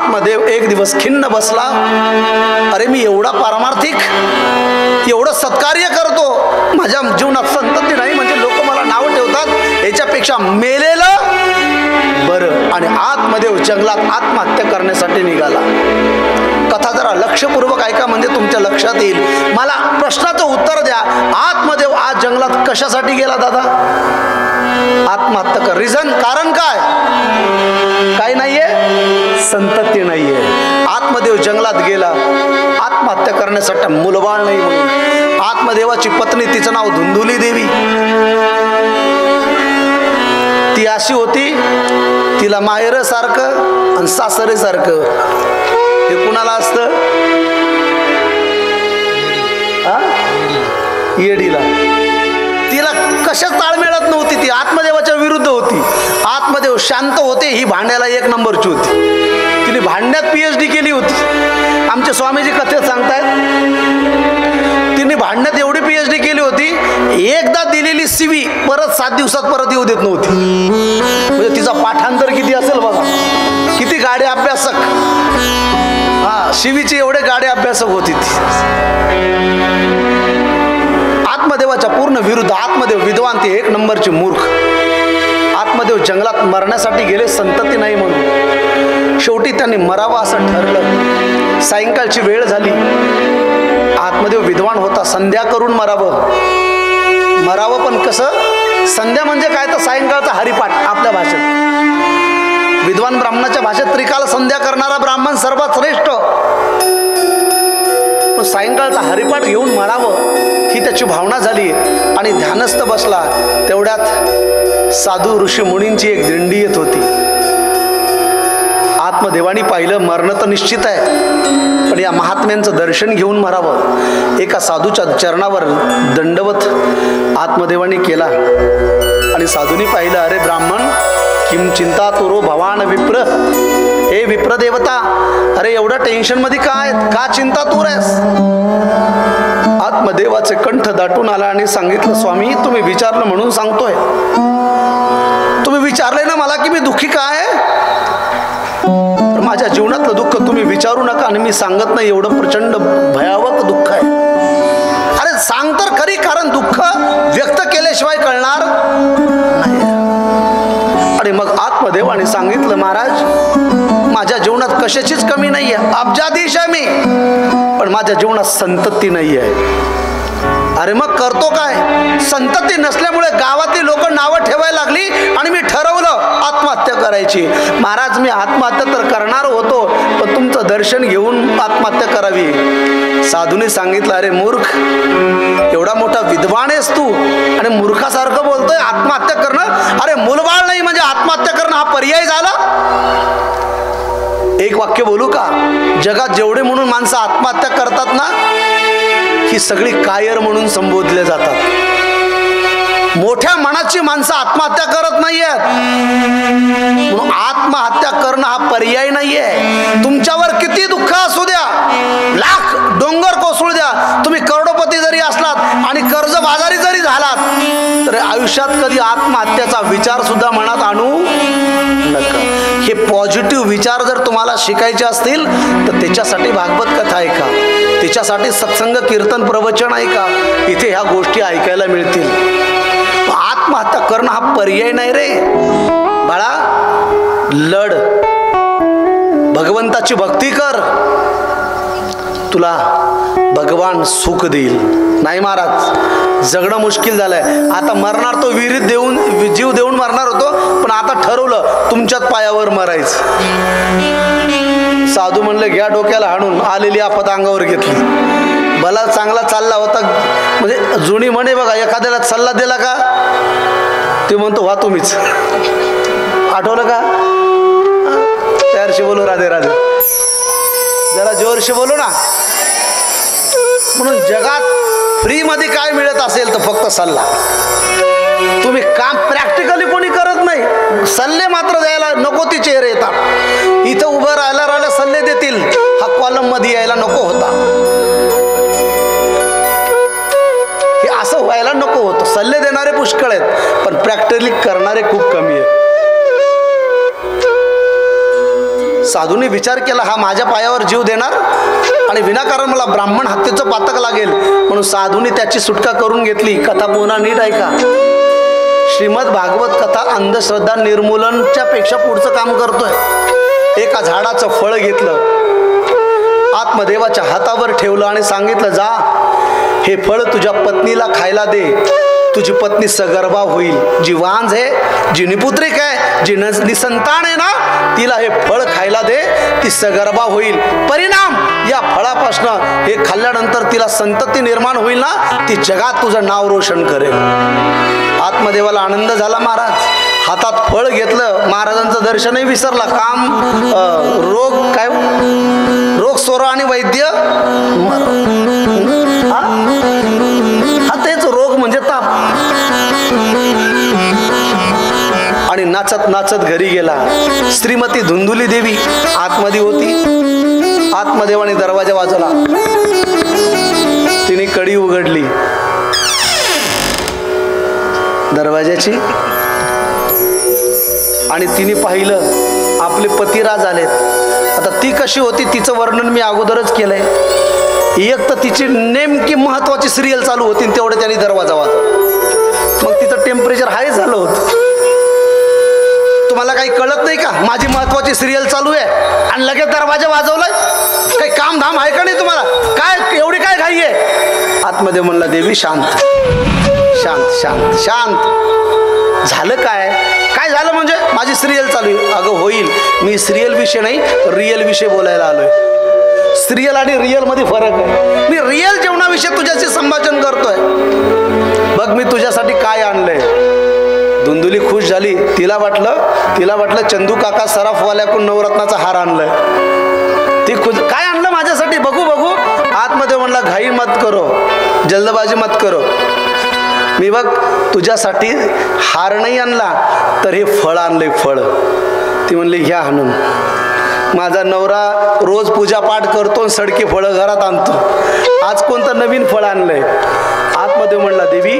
आत्मदेव एक दिवस खिन्न बसला. अरे मी एवढा पारमार्थिक, एवढं सत्कार्य करतो, माझ्या जीवनात संतती नाही म्हणजे लोक मला नाव ठेवतात, याच्यापेक्षा मेलेलं बरं. आणि आत्मदेव जंगलात आत्महत्या करण्यासाठी निघाला. कथा जरा लक्षपूर्वक ऐका म्हणजे तुमच्या लक्षात येईल. मला प्रश्नाचं उत्तर द्या, आत्मदेव आज जंगलात कशासाठी गेला दादा? आत्महत्या कर. रिझन, कारण काय? काय नाहीये? संतती नाहीये. आत्मदेव जंगलात गेला आत्महत्या करण्यासाठी, मुलबाळ नाही म्हणून. आत्मदेवाची पत्नी, तिचं नाव धुंधुली देवी, ती अशी होती, तिला माहेर सारखं आणि सासरे सारखं. हे कुणाला असतं? येडीला. तिला कशाच ताळ मिळत नव्हती, ती आत्मदेवाच्या विरुद्ध होती. आत्मदेव शांत होते, ही भांड्याला एक नंबरची होती. तिने भांड्यात PhD केली होती. आमचे स्वामीजी कथेत सांगतायत, तिने भांड्यात एवढी PhD केली होती, एकदा दिलेली CV परत 7 दिवसात परत येऊ देत नव्हती. म्हणजे तिचा पाठांतर किती असेल बघा, किती गाडे अभ्यासक. शिवीचे एवढे गाडे अभ्यासक होती ती. आत्मदेवाच्या पूर्ण विरुद्ध. आत्मदेव विद्वान, ती एक नंबरची मूर्ख. आत्मदेव जंगलात मरण्यासाठी गेले, संतती नाही म्हणून. शेवटी त्यांनी मरावं असं ठरलं. सायंकाळची वेळ झाली. आत्मदेव विद्वान होता, संध्या करून मरावं. मरावं पण कसं? संध्या म्हणजे काय तर सायंकाळचा हरिपाठ आपल्या भाषेत. विद्वान ब्राह्मणाच्या भाषेत त्रिकाल संध्या करणारा ब्राह्मण सर्वात श्रेष्ठ. सायंकाळचा हरिपाठ घेऊन मरावं ही त्याची भावना झाली आणि ध्यानस्थ बसला. तेवढ्यात साधू ऋषी मुनींची एक दिंडी येत होती. आत्मदेवानी पाहिलं, मरण तर निश्चित आहे, पण या महात्म्यांचं दर्शन घेऊन मरावं. एका साधूच्या चरणावर दंडवत आत्मदेवानी केला आणि साधूनी पाहिलं, अरे ब्राह्मण, किम चिंता तुरो भवान विप्र. हे विप्र देवता, अरे एवढ्या टेन्शन मध्ये काय, का चिंता तूर आहेस? आत्मदेवाचे कंठ दाटून आला आणि सांगितलं, स्वामी तुम्ही विचारलं म्हणून सांगतोय. तुम्ही विचारले ना मला की मी दुःखी काय आहे? माझ्या जीवनातलं दुःख तुम्ही विचारू नका आणि मी सांगत नाही, एवढं प्रचंड भयावह दुःख आहे. अरे सांग तर खरी, कारण दुःख व्यक्त केल्याशिवाय कळणार नाही. आणि मग आत्मदेवाने सांगितलं, महाराज माझ्या जीवनात कशाचीच कमी नाही आहे, अब्जाधीश आहे मी, पण माझ्या जीवनात संतती नाही आहे. अरे मग करतो काय? संतती नसल्यामुळे गावातली लोक नावं ठेवायला लागली आणि मी ठरवलं आत्महत्या करायची. महाराज मी आत्महत्या तर करणार होतो, पण तुमचं दर्शन घेऊन आत्महत्या करावी. साधूने सांगितलं, अरे मूर्ख, एवढा मोठा विद्वान आहेस तू आणि मूर्खासारखं बोलतोय आत्महत्या करणं? अरे मुलबाळ नाही म्हणजे आत्महत्या करणं हा पर्याय झाला? एक वाक्य बोलू का? जगात जेवढे म्हणून माणसं आत्महत्या करतात ना, ही सगळी कायर म्हणून संबोधले जातात. मोठ्या मनाची माणसं आत्महत्या करत नाहीयेत. म्हणून आत्महत्या करणं हा पर्याय नाहीये. तुमच्यावर किती दुःख असू द्या, लाख डोंगर कोसळू द्या, तुम्ही करोडपती जरी असलात आणि कर्जबाजारी जरी झालात, तर आयुष्यात कधी आत्महत्याचा विचार सुद्धा मनात आणू नका. हे पॉझिटिव्ह विचार जर तुम्हाला शिकायचे असतील तर त्याच्यासाठी भागवत कथा ऐका, त्याच्यासाठी सत्संग कीर्तन प्रवचन ऐका. इथे ह्या गोष्टी ऐकायला मिळतील. आत्महत्या करणं हा पर्याय नाही रे बाळा. लढ, भगवंताची भक्ती कर, तुला भगवान सुख देईल. नाही महाराज, जगणं मुश्किल झालंय. आता मरणार तो विहिरीत देऊन, जीव देऊन मरणार होतो, पण आता ठरवलं तुमच्याच पायावर मरायचं. साधू म्हणले, घ्या डोक्याला हाणून. आलेली आपत अंगावर घेतली. भला चांगला चालला होता. म्हणजे जुनी म्हणे बघा, एखाद्याला सल्ला दिला का ते म्हणतो व्हा तुम्हीच. आठवलं का? तयारशी बोलू, राधे राधे, जरा जोरशी बोलू ना. म्हणून जगात फ्री मध्ये काय मिळत असेल तर फक्त सल्ला. तुम्ही काम प्रॅक्टिकली कोणी करत नाही, सल्ले मात्र द्यायला नको ती चेहरे येतात. इथं उभं राहायला सल्ले देतील, हा कॉलम मध्ये यायला नको होता. हे असं व्हायला नको होतं. सल्ले देणारे पुष्कळ आहेत, पण प्रॅक्टिकली करणारे खूप कमी आहेत. साधूने विचार केला, हा माझ्या पायावर जीव देणार आणि विनाकारण मला ब्राह्मण हत्येचं पातक लागेल, म्हणून साधूने त्याची सुटका करून घेतली. कथा पुन्हा नीट ऐका. श्रीमद भागवत कथा अंधश्रद्धा निर्मूलनच्या पेक्षा पुढचं काम करतोय. एका झाडाचं फळ घेतलं, आत्मदेवाच्या हातावर ठेवलं आणि सांगितलं, जा हे फळ तुझ्या पत्नीला खायला दे, तुझी पत्नी सगर्भा होईल. जी वांझ आहे, जी निपुत्रिक आहे, जी निसंतान आहे ना, तिला हे फळ खायला दे, ती सगर्भा होईल. परिणाम या फळापासून हे खाल्ल्यानंतर तिला संतती निर्माण होईल ना, ती जगात तुझं नाव रोशन करेल. आत्मदेवाला आनंद झाला. महाराज हातात फळ घेतलं, महाराजांचं दर्शनही विसरला. काम रोग काय, रोग सोर आणि वैद्य हा तेच रोग म्हणजे ताप. आणि नाचत नाचत घरी गेला. श्रीमती धुंदुली देवी आतमध्ये होती. आत्मदेवाने दरवाजा वाजवला. तिने कडी उघडली दरवाजाची आणि तिने पाहिलं आपले पतिराज आलेत. आता ती कशी होती तिचं वर्णन मी अगोदरच केलंय. एक तर तिची नेमकी महत्वाची सिरियल चालू होती, तेवढे त्यांनी दरवाजा वाजवला. मग तिचं टेम्परेचर हाय झालं होतं. तुम्हाला काही कळत नाही का, माझी महत्वाची सिरियल चालू आहे आणि लगेच दरवाजा वाजवलाय? काही काम धाम आहे का नाही तुम्हाला? काय एवढी काय घाई आहे? आतमध्ये म्हणला, देवी शांत शांत शांत शांत. झालं काय? काय झालं म्हणजे? माझी सिरियल चालू आहे. अगं होईल, मी सिरियल विषय नाही रिअल विषय बोलायला आलोय. सिरियल आणि रिअल मध्ये फरक आहे. मी रिअल जेवणाविषयी तुझ्याशी संभाषण करतोय. बघ मी तुझ्यासाठी काय आणलंय. धुंदुली खुश झाली. तिला वाटलं चंदू काका सराफवाल्याकडून नवरत्नाचा हार आणलाय. ती खुश, काय आणलं माझ्यासाठी? बघू बघू. आतमध्ये म्हणला, घाई मत करो, जल्दबाजी मत करो. मी बघ तुझ्यासाठी हार नाही आणला, तर हे फळ आणलंय, फळ. ती म्हणली, घ्या आणून. माझा नवरा रोज पूजा पाठ करतो, सडके फळं घरात आणतो. आज कोणतं नवीन फळ आणलंय? आतमध्ये म्हणला, देवी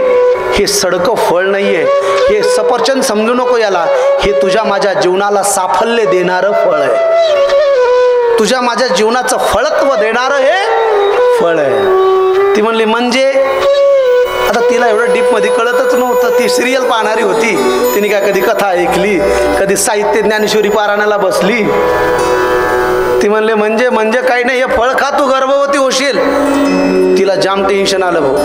हे सडकं फळ नाहीये, हे सफरचंद समजू नको याला. हे तुझ्या माझ्या जीवनाला साफल्य देणारं फळ आहे. तुझ्या माझ्या जीवनाचं फळत्व देणारं हे फळ आहे. ती म्हणली, म्हणजे? आता तिला एवढं डीप मध्ये कळतच नव्हतं. ती सिरियल पाहणारी होती. तिने काय कधी कथा ऐकली, कधी साहित्य ज्ञानेश्वरी पारायणाला बसली. ती म्हणले, म्हणजे काही नाही, हे फळ खा, तू गर्भवती होशील. तिला जाम टेन्शन आलं भाऊ.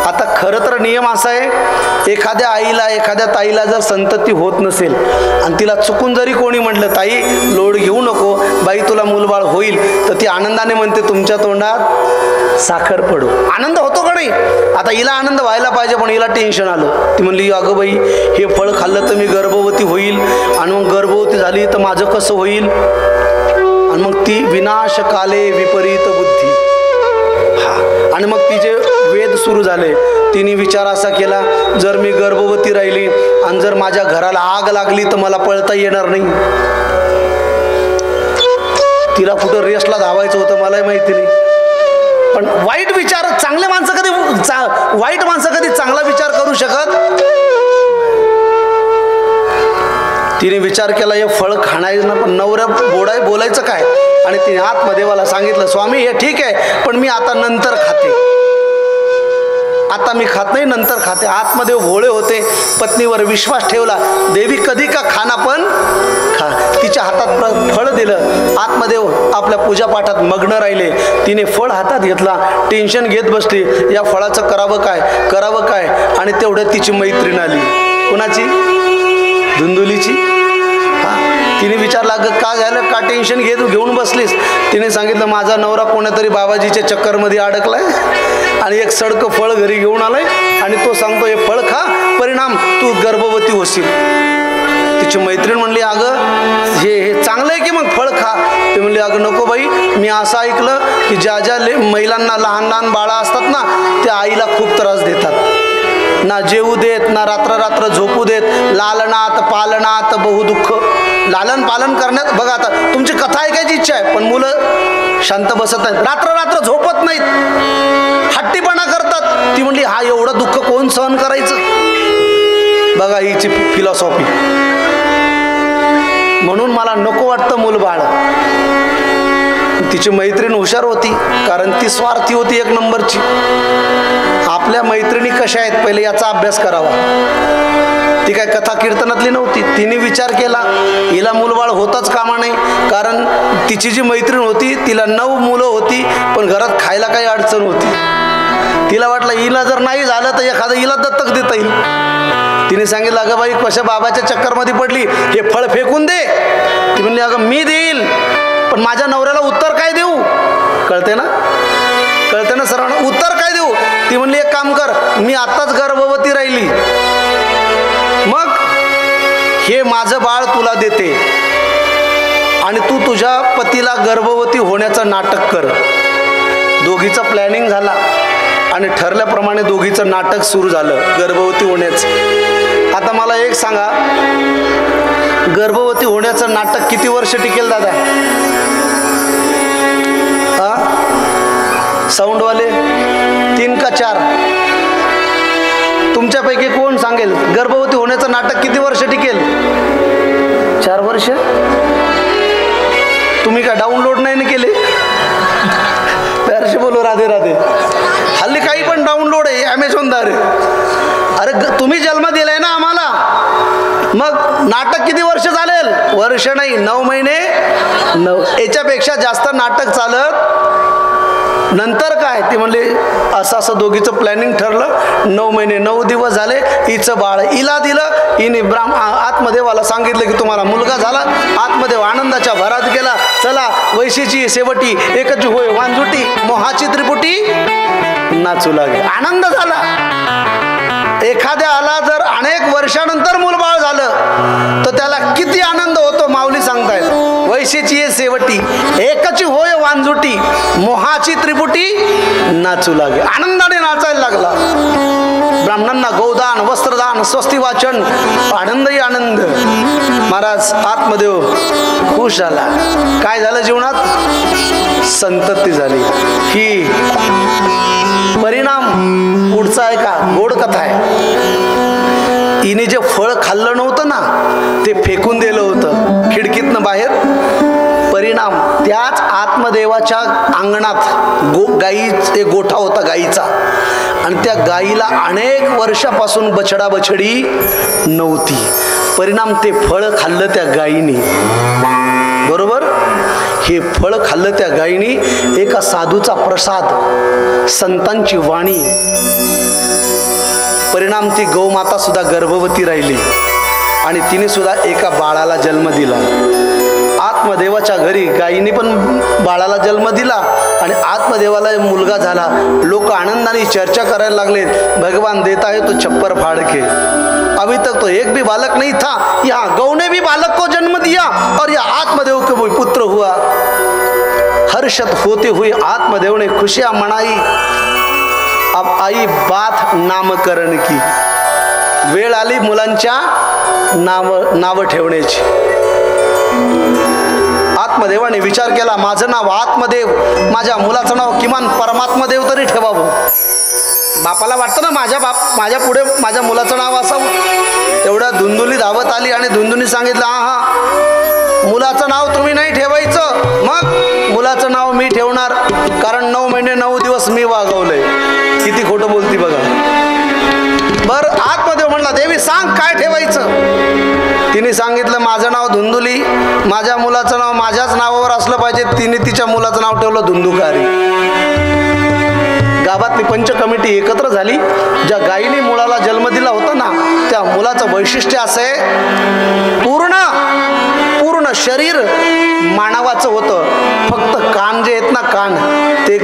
आता खरं तर नियम असा आहे, एखाद्या आईला, एखाद्या ताईला जर संतती होत नसेल आणि तिला चुकून जरी कोणी म्हटलं, ताई लोड घेऊ नको बाई, तुला मूलबाळ होईल, तर ती आनंदाने म्हणते, तुमच्या तोंडात साखर पडू. आनंद होतो का नाही? आता हिला आनंद व्हायला पाहिजे, पण हिला टेन्शन आलं. ती म्हणली, अगं बाई हे फळ खाल्लं तर मी गर्भवती होईल, आणि मग गर्भवती झाली तर माझं कसं होईल? आणि मग ती विनाशकाले विपरीत बुद्धी. आणि मग तिचे वेद सुरू झाले. तिने विचार असा केला, जर मी गर्भवती राहिली आणि जर माझ्या घराला आग लागली तर मला पळता येणार नाही. तिला कुठं रेसला धावायचं होतं मलाही माहिती नाही. पण वाईट विचार, वाईट माणसं कधी चांगला विचार करू शकत? तिने विचार केला, हे फळ खाणायचं ना, पण नवऱ्या बोलायचं काय? आणि तिने आत्मदेवाला सांगितलं, स्वामी हे ठीक आहे, पण मी आता नंतर खाते. आता मी खात नाही, नंतर खाते. आत्मदेव भोळे होते, पत्नीवर विश्वास ठेवला. देवी कधी का खाना पण खा. तिच्या हातात फळ दिलं. आत्मदेव आपल्या पूजापाठात मग्न राहिले. तिने फळ हातात घेतला, टेन्शन घेत बसली, या फळाचं करावं काय. आणि तेवढ्यात तिची मैत्रीण आली. कुणाची? धुंदुलीची. तिने विचारला, का झालं, का टेन्शन घेऊन बसलीस? तिने सांगितलं, माझा नवरा कोणातरी बाबाजीच्या चक्करमध्ये अडकलाय आणि एक सडकं फळ घरी घेऊन आलाय आणि तो सांगतो, हे फळ खा, परिणाम तू गर्भवती होशील. तिची मैत्रीण म्हणली, अगं हे चांगलं आहे की मग फळ खा. ती म्हणली, अगं नको बाई, मी असं ऐकलं की ज्या महिलांना लहान बाळा असतात ना, त्या आईला खूप त्रास देतात. ना जेवू देत, ना रात्र झोपू देत, लालनात पालनात बहुदुःख. लालन पालन करण्यात बघा, आता तुमची कथा ऐकायची इच्छा आहे, पण मुलं शांत बसत नाहीत, रात्र झोपत नाहीत, हट्टीपणा करतात. ती म्हणली, हा एवढं दुःख कोण सहन करायचं? बघा हिची फिलॉसॉफी. म्हणून मला नको वाटतं बाळ. तिची मैत्रीण हुशार होती, कारण ती स्वार्थी होती एक नंबरची. आपल्या मैत्रिणी कशा आहेत पहिले याचा अभ्यास करावा. ती काय कथा कीर्तनातली नव्हती. तिने विचार केला हिला मूलबाळ होताच कामा नाही, कारण तिची जी मैत्रीण होती तिला 9 मुलं होती, पण घरात खायला काही अडचण होती. तिला वाटलं हिला जर नाही झालं तर एखादं हिला दत्तक देता येईल. तिने सांगितलं अगं बाई कशा बाबाच्या चक्करमध्ये पडली, हे फळ फेकून दे. ती म्हणली अगं मी देईल, पण माझ्या नवऱ्याला उत्तर काय देऊ. कळते ना सर्वांना, उत्तर काय देऊ. ती म्हणली एक काम कर, मी आताच गर्भवती राहिली, मग हे माझं बाळ तुला देते आणि तू तुझ्या पतीला गर्भवती होण्याचं नाटक कर. दोघीचं प्लॅनिंग झाला आणि ठरल्याप्रमाणे दोघीचं नाटक सुरू झालं गर्भवती होण्याचं. आता मला एक सांगा, गर्भवती होण्याचं नाटक किती वर्ष टिकेल दादा? साऊंडवाले 3 का 4? तुमच्यापैकी कोण सांगेल गर्भवती होण्याचं नाटक किती वर्ष टिकेल? 4 वर्ष? तुम्ही का डाउनलोड नाही केले? प्यारशी बोलो राधे राधे. हल्ली काही पण डाउनलोड आहे ॲमेझॉनद्वारे. अरे तुम्ही जन्म दिलाय ना आम्हाला, मग नाटक किती वर्ष चालेल? वर्ष नाही, 9 महिने. याच्यापेक्षा जास्त नाटक चालत नंतर काय. ती म्हणली असं असं दोघीचं प्लॅनिंग ठरलं. 9 महिने 9 दिवस झाले, हिचं बाळ हिला दिलं. हिने आत्मदेवाला सांगितलं की तुम्हाला मुलगा झाला. आत्मदेव आनंदाच्या भरात गेला. चला वैशीची शेवटी एकच होय वांजुटी, मोहाची त्रिपुटी नाचू लागे. आनंद झाला. एखाद्याला जर अनेक वर्षानंतर मूलबाळ झालं तर त्याला किती आनंद होतो माऊली सांगतायत. वैशीची शेवटी एकच होय वांजुटी, मोहाची त्रिपुटी नाचू लागे. आनंदाने नाचायला लागला. ब्राह्मणांना गौदान, वस्त्रदान, स्वस्ती वाचन, आनंदही आनंद. महाराज आत्मदेव खुश झाला. काय झालं जीवनात? संतती झाली. ही परिणाम पुढचा आहे का? गोड कथा आहे. हिने जे फळ खाल्लं नव्हतं ना, ते फेकून दिलं होतं खिडकीतनं बाहेर. परिणाम त्याच आत्मदेवाच्या अंगणात गाईचा एक गोठा होता गाईचा, आणि त्या गाईला अनेक वर्षापासून बछडा बछडी नव्हती. परिणाम ते फळ खाल्लं त्या गाईने. बरोबर, हे फळ खाल्लं त्या गाईने. एका साधूचा प्रसाद, संतांची वाणी. परिणाम ती गौमाता सुद्धा गर्भवती राहिली आणि तिने सुद्धा एका बाळाला जन्म दिला. आत्मदेवाच्या घरी गायीने पण बाळाला जन्म दिला आणि आत्मदेवाला मुलगा झाला. लोक आनंदाने चर्चा करायला लागले, भगवान देता है तो छप्पर फाड़ के, अभी तक तो एक भी बालक नहीं था, यहाँ गौ ने भी बालक को जन्म दिया और यह आत्मदेव को भी पुत्र हुआ. हर्षत होते हुए आत्मदेव ने खुशियां मनाई. अब आई बात नामकरण की. वेळ आली मुलांच्या नाव ठेवण्याची. आत्मदेवाने विचार केला, माझं नाव आत्मदेव, माझ्या मुलाचं नाव किमान परमात्मदेव तरी ठेवावं. बापाला वाटतं ना माझ्या पुढे माझ्या मुलाचं नाव असावं. तेवढ्या धुंदुली धावत आली आणि धुंदुनी सांगितलं, हा मुलाचं नाव तुम्ही नाही ठेवायचं. मग मुलाचं नाव मी ठेवणार, कारण 9 महिने 9 दिवस मी वागवलंय. किती खोटं बोलती बघा. बर आत्मदेव म्हणला, देवी सांग काय ठेवायचं. तिने सांगितलं, माझं नाव धुंदुली, माझ्या मुलाचं नाव माझ्याच नावावर असलं पाहिजे. तिने तिच्या मुलाचं नाव ठेवलं धुंदुकारी. गावातली पंच कमिटी एकत्र झाली. ज्या गायीने मुलाला जन्म दिला होता ना, त्या मुलाचं वैशिष्ट्य असं आहे, पूर्ण शरीर मानवाचं होतं, फक्त कान जे आहेत ना, कान ते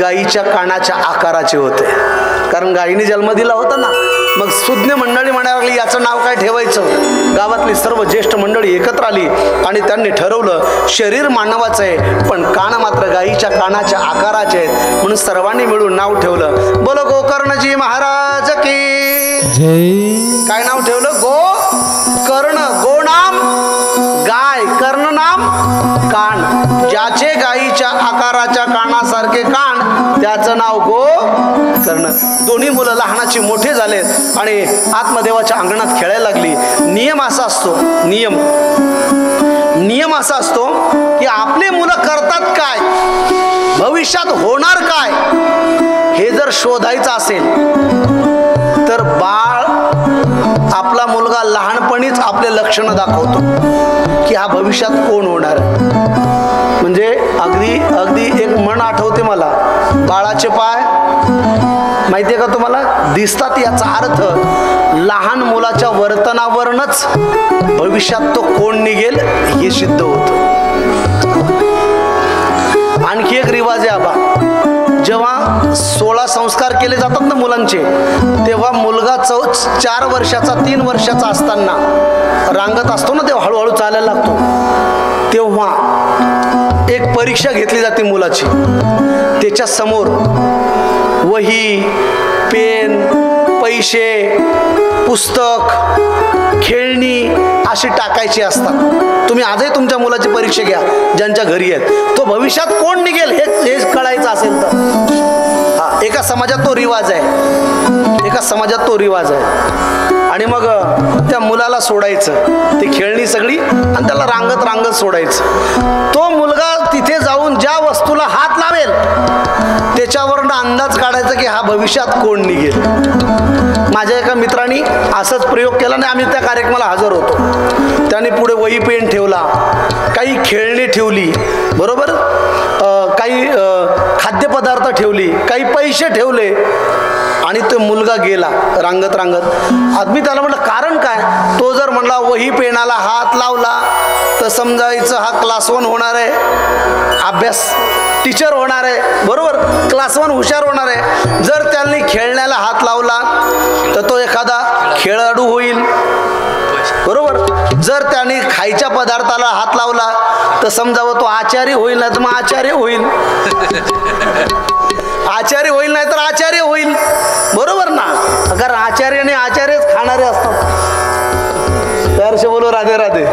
गायीच्या कानाच्या आकाराचे होते, कारण गायीने जन्म दिला होता ना. मग सुज्ञ मंडळी म्हणायला लागली, याचं नाव काय ठेवायचं. गावातली सर्व ज्येष्ठ मंडळी एकत्र आली आणि त्यांनी ठरवलं, शरीर मानवाचं आहे पण कान मात्र गायीच्या कानाच्या आकाराचे आहेत, म्हणून सर्वांनी मिळून नाव ठेवलं. बोलो गोकर्णजी महाराज की जय. काय नाव ठेवलं? गोकर्ण. गो नाम गाय, कर्ण नाम कान, ज्याचे गाईच्या आकाराच्या कानासारखे कान त्याचं नाव गोकर्ण. दोन्ही मुलं लहानाची मोठे झालेत आणि आत्मदेवाच्या अंगणात खेळायला लागली. नियम असा असतो, नियम असा असतो की आपली मुलं करतात काय, भविष्यात होणार काय, हे जर शोधायचं असेल तर बाळ आपला मुलगा लहानपणीच आपले लक्षणं दाखवतो की हा भविष्यात कोण होणार. म्हणजे अगदी एक म्हण आठवते मला, बाळाचे पाय माहिती आहे का तुम्हाला, दिसतात. याचा अर्थ लहान मुलाच्या वर्तनावरूनच भविष्यात तो कोण निघेल हे सिद्ध होतं. आणखी एक रिवाज आहे आबा, जेव्हा 16 संस्कार केले जातात ना मुलांचे, तेव्हा मुलगा 4 वर्षाचा 3 वर्षाचा असताना रांगत असतो ना, तेव्हा हळूहळू चालायला लागतो, तेव्हा एक परीक्षा घेतली जाते मुलाची. त्याच्या समोर वही, पेन, पैसे, पुस्तक, खेळणी अशी टाकायची असतात. तुम्ही आजही तुमच्या मुलाची परीक्षा घ्या ज्यांच्या घरी आहेत, तो भविष्यात कोण निघेल हे कळायचं असेल तर. हा, एका समाजात तो रिवाज आहे, एका समाजात तो रिवाज आहे. आणि मग त्या मुलाला सोडायचं ती खेळणी सगळी आणि त्याला रांगत सोडायचं. तो मुलगा तिथे जाऊन ज्या वस्तूला हात लावेल त्याच्यावरनं अंदाज काढायचा की हा भविष्यात कोण निघेल. माझ्या एका मित्रांनी असंच प्रयोग केला आणि आम्ही त्या कार्यक्रमाला हजर होतो. त्याने पुढे वही पेन ठेवला, काही खेळणी ठेवली, बरोबर, काही खाद्यपदार्थ ठेवली, काही पैसे ठेवले आणि तो मुलगा गेला रांगत. आदमी त्याला म्हटलं कारण काय, तो जर म्हणला वही पेनाला हात लावला तर समजायचं हा क्लास 1 होणार आहे, अभ्यास टीचर होणार आहे, बरोबर, क्लास 1 हुशार होणार आहे. जर त्यांनी खेळण्याला हात लावला तर तो एखादा खेळाडू होईल, बरोबर. जर त्याने खायच्या पदार्थाला हात लावला तर समजावं तो आचार्य होईल, नाही तर मग आचार्य होईल, आचार्य होईल नाही तर आचार्य होईल, बरोबर ना. कारण आचार्य आणि आचार्यच खाणारे असतात. त्यावर्षी बोलो राधे राधे.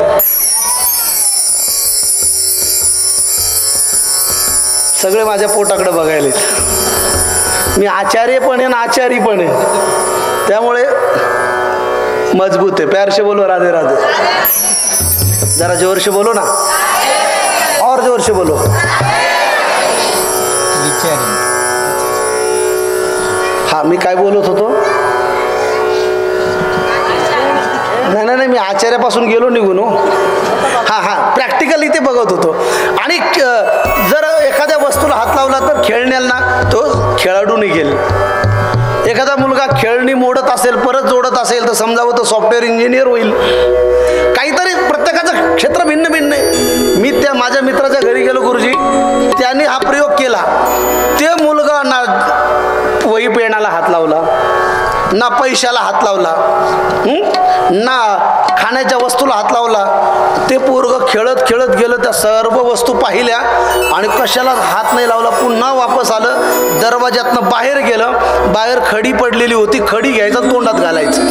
सगळे माझ्या पोटाकडे बघायले, मी आचार्य पण आहे ना आचारी पण आहे, त्यामुळे मजबूत आहे. प्यार से बोलो राधे राधे. जरा जोर से बोलो ना, और जोर से बोलो. हा, मी काय बोलत होतो, नाही मी आचार्यापासून गेलो निघून. हा प्रॅक्टिकल इथे बघत होतो. आणि जर एखाद्या वस्तूला हात लावला तर खेळण्याला तो खेळाडू निघेल. एखादा मुलगा खेळणी मोडत असेल परत जोडत असेल तर समजावं तो सॉफ्टवेअर इंजिनियर होईल. काहीतरी प्रत्येकाचं क्षेत्र भिन्न भिन्न आहे. मी त्या माझ्या मित्राच्या घरी गेलो गुरुजी, त्यांनी हा प्रयोग केला. ते मुलगा ना वही पेनाला हात लावला, ना पैशाला हात लावला, ना खाण्याच्या वस्तूला हात लावला. ते पोरग खेळत गेलं, त्या सर्व वस्तू पाहिल्या आणि कशाला हात नाही लावला. पुन्हा वापस आलं, दरवाज्यातनं बाहेर गेलं, बाहेर खडी पडलेली होती, खडी घ्यायचं तोंडात घालायचं.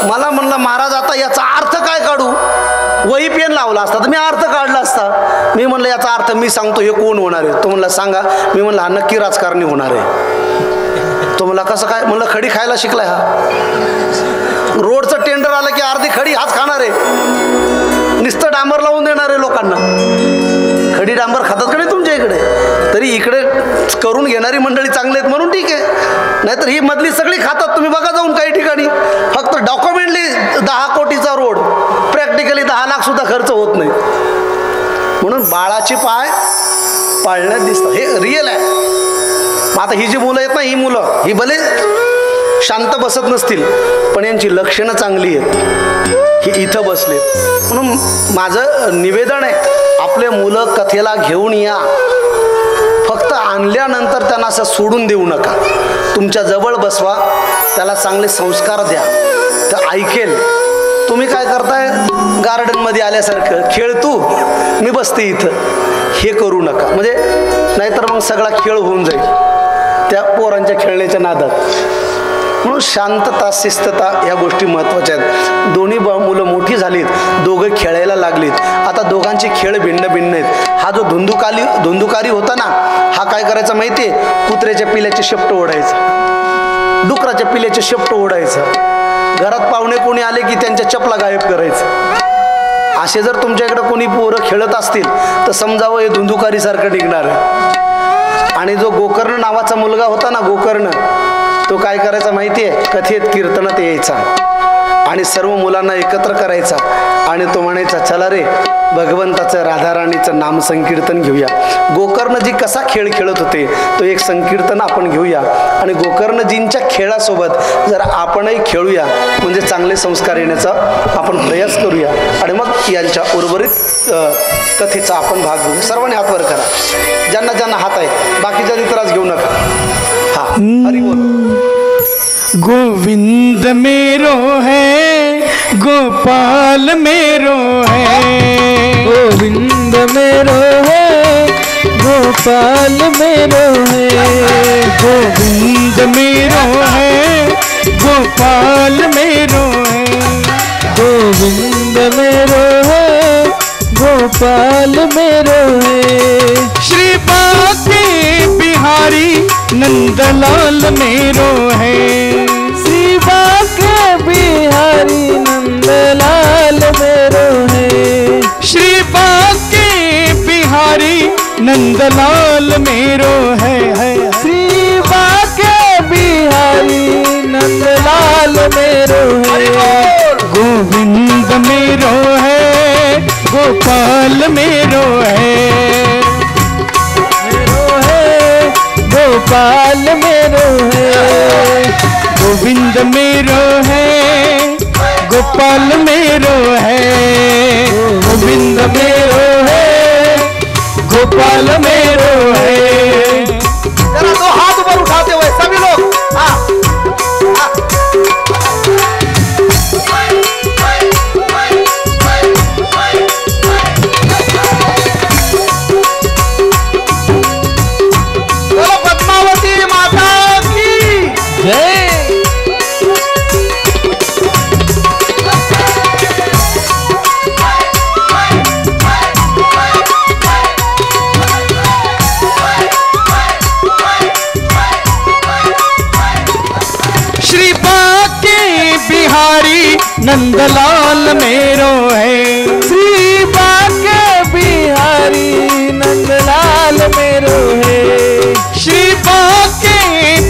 मला म्हणलं महाराज आता याचा अर्थ काय काढू, वही पेन लावला असता तर मी अर्थ काढला असता. मी म्हणलं याचा अर्थ मी सांगतो, हे कोण होणार आहे. तो म्हणला सांगा. मी म्हणलं हा नक्की राजकारणी होणार आहे. तो म्हणला कसं काय. म्हणलं खडी खायला शिकलाय हा, रोडचं टेंडर आलं की अर्धी खडी हाच खाणार आहे, नुसतं डांबर लावून देणार आहे लोकांना. खडी डांबर खातात का नाही तुमच्या इकडे, तरी इकडे करून घेणारी मंडळी चांगली आहेत म्हणून ठीक आहे, नाहीतर ही मधली सगळी खातात. तुम्ही बघा जाऊन काही ठिकाणी फक्त डॉक्युमेंटली 10 कोटीचा रोड, प्रॅक्टिकली 10 लाख सुद्धा खर्च होत नाही. म्हणून बाळाचे पाय पाळण्यात दिसतात, हे रिअल आहे. आता ही जी मुलं आहेत ना, ही मुलं ही भले शांत बसत नसतील पण यांची लक्षणं चांगली आहेत, ही इथं बसले. म्हणून माझं निवेदन आहे, आपले मुलं कथेला घेऊन या, फक्त आणल्यानंतर त्यांना असं सोडून देऊ नका. तुमच्या जवळ बसवा, त्याला चांगले संस्कार द्या, तर ऐकेल. तुम्ही काय करताय, गार्डनमध्ये आल्यासारखं खेळ तू, मी बसते इथं, हे करू नका. म्हणजे नाहीतर मग सगळा खेळ होऊन जाईल त्या पोरांच्या खेळण्याच्या नादात. म्हणून शांतता शिस्तता या गोष्टी महत्त्वाच्या आहेत. दोन्ही मुलं मोठी झालीत, दोघं खेळायला लागलीत. आता दोघांचे खेळ भिन्न भिन्न आहेत. हा जो धुंदुकारी होता ना, हा काय करायचा माहिती आहे? कुत्र्याच्या पिल्याचे शेपट ओढायचं, डुकराच्या पिल्याचे शेपट ओढायचं, घरात पाहुणे कोणी आले की त्यांच्या चपला गायब करायचं. असे जर तुमच्याकडे कोणी पोरं खेळत असतील तर समजावं हे धुंदुकारीसारखं निघणार आहे. आणि जो गोकर्ण नावाचा मुलगा होता ना, गोकर्ण, तो काय करायचा माहिती आहे? कथेत कीर्तनात यायचा आणि सर्व मुलांना एकत्र करायचा आणि तो म्हणायचा, चला रे भगवंताचं राधाराणीचं नाम संकीर्तन घेऊया. गोकर्णजी कसा खेळ खेळत होते तो एक संकीर्तन आपण घेऊया आणि गोकर्णजींच्या खेळासोबत जर आपणही खेळूया, म्हणजे चांगले संस्कार येण्याचा आपण प्रयास करूया आणि मग यांच्या उर्वरित कथेचा आपण भाग घेऊ. सर्वांनी हात वर करा, ज्यांना ज्यांना हात आहे, बाकीच्यांनी त्रास घेऊ नका. हा, हरी बोल. गोविंद मेरो है, गोपाल मेरो है, गोविंद मेरो है, गोपाल मेरो है, गोविंद मेरो है, गोपाल मेरो है, गोविंद मेरो है, गोपाल मेरो है. श्री बाके बिहारी नंदलाल मेरो है, श्री बाके बिहारी नंदलाल मेरो है, श्री बाके बिहारी नंदलाल मेरो है, श्री बाके बिहारी नंदलाल मेरो है. गोविंद मेरो है, गोपाल मेरो है, गोपाल मेरो है, गोविंद मेरो है, गोपाल मेरो है, गोविंद मेरो है, गोपाल मेरो है. जरा दो हाथ ऊपर उठाते हुए सभी लोग. नंदलाल मेरो है, श्री बाके बिहारी नंदलाल मेरो है, श्री बाके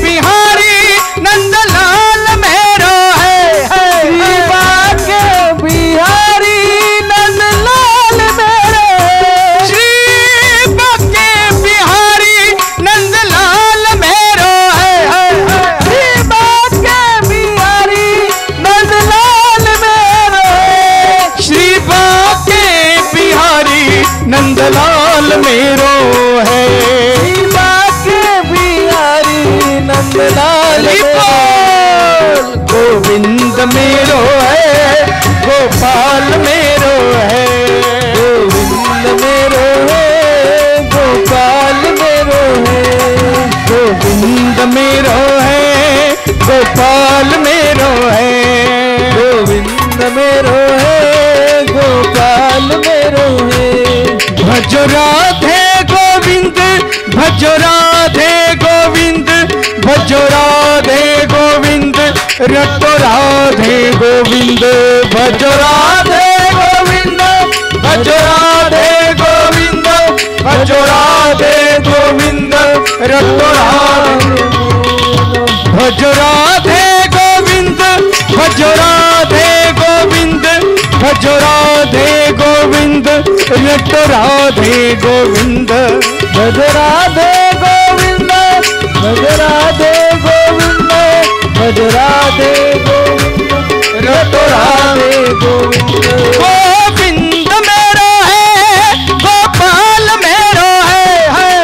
बिहारी नंदलाल मेरो है, श्री बाके बिहारी नंदलाल मेरो है, श्री बाके बिहारी नंदलाल मेरो है, श्री बाके बिहारी नंदलाल नंदलाल मेरो है, बाके बिहारी नंदलाल. गोविंद मेरो है, गोपाल मेरो है, गोविंद मेरो है, गोपाल मेरो है, गोविंद मेरो है, गोपाल मेरो है, गोविंद मेरो है, गोपाल मेरो है. भजो राधे गोविंद, भजो राधे गोविंद, भजो राधे गोविंद, रटो राधे गोविंद, भजो राधे गोविंद, भजो राधे गोविंद, भजो राधे गोविंद, रटो राधे, भजो राधे गोविंद, भजो राधे गोविंद, भजो राधे गोविंद, रटो राधे गोविंद, भज राधे गोविंद, भज राधे गोविंद, भज राधे गोविंद, रटो राधे गोविंद. गोविंद मेरो है, गोपाल मेरो है,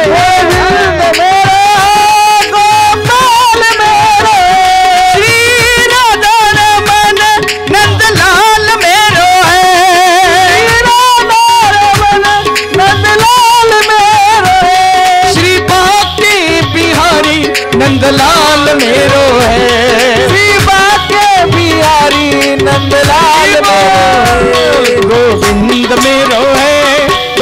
गोविंद मेरो है, गोपाल मेरो है, श्री राधा रमन नंदलाल मेरो है, राधा रमन नंदलाल मेरो है, श्री बाके बिहारी नंदलाल मेरो है.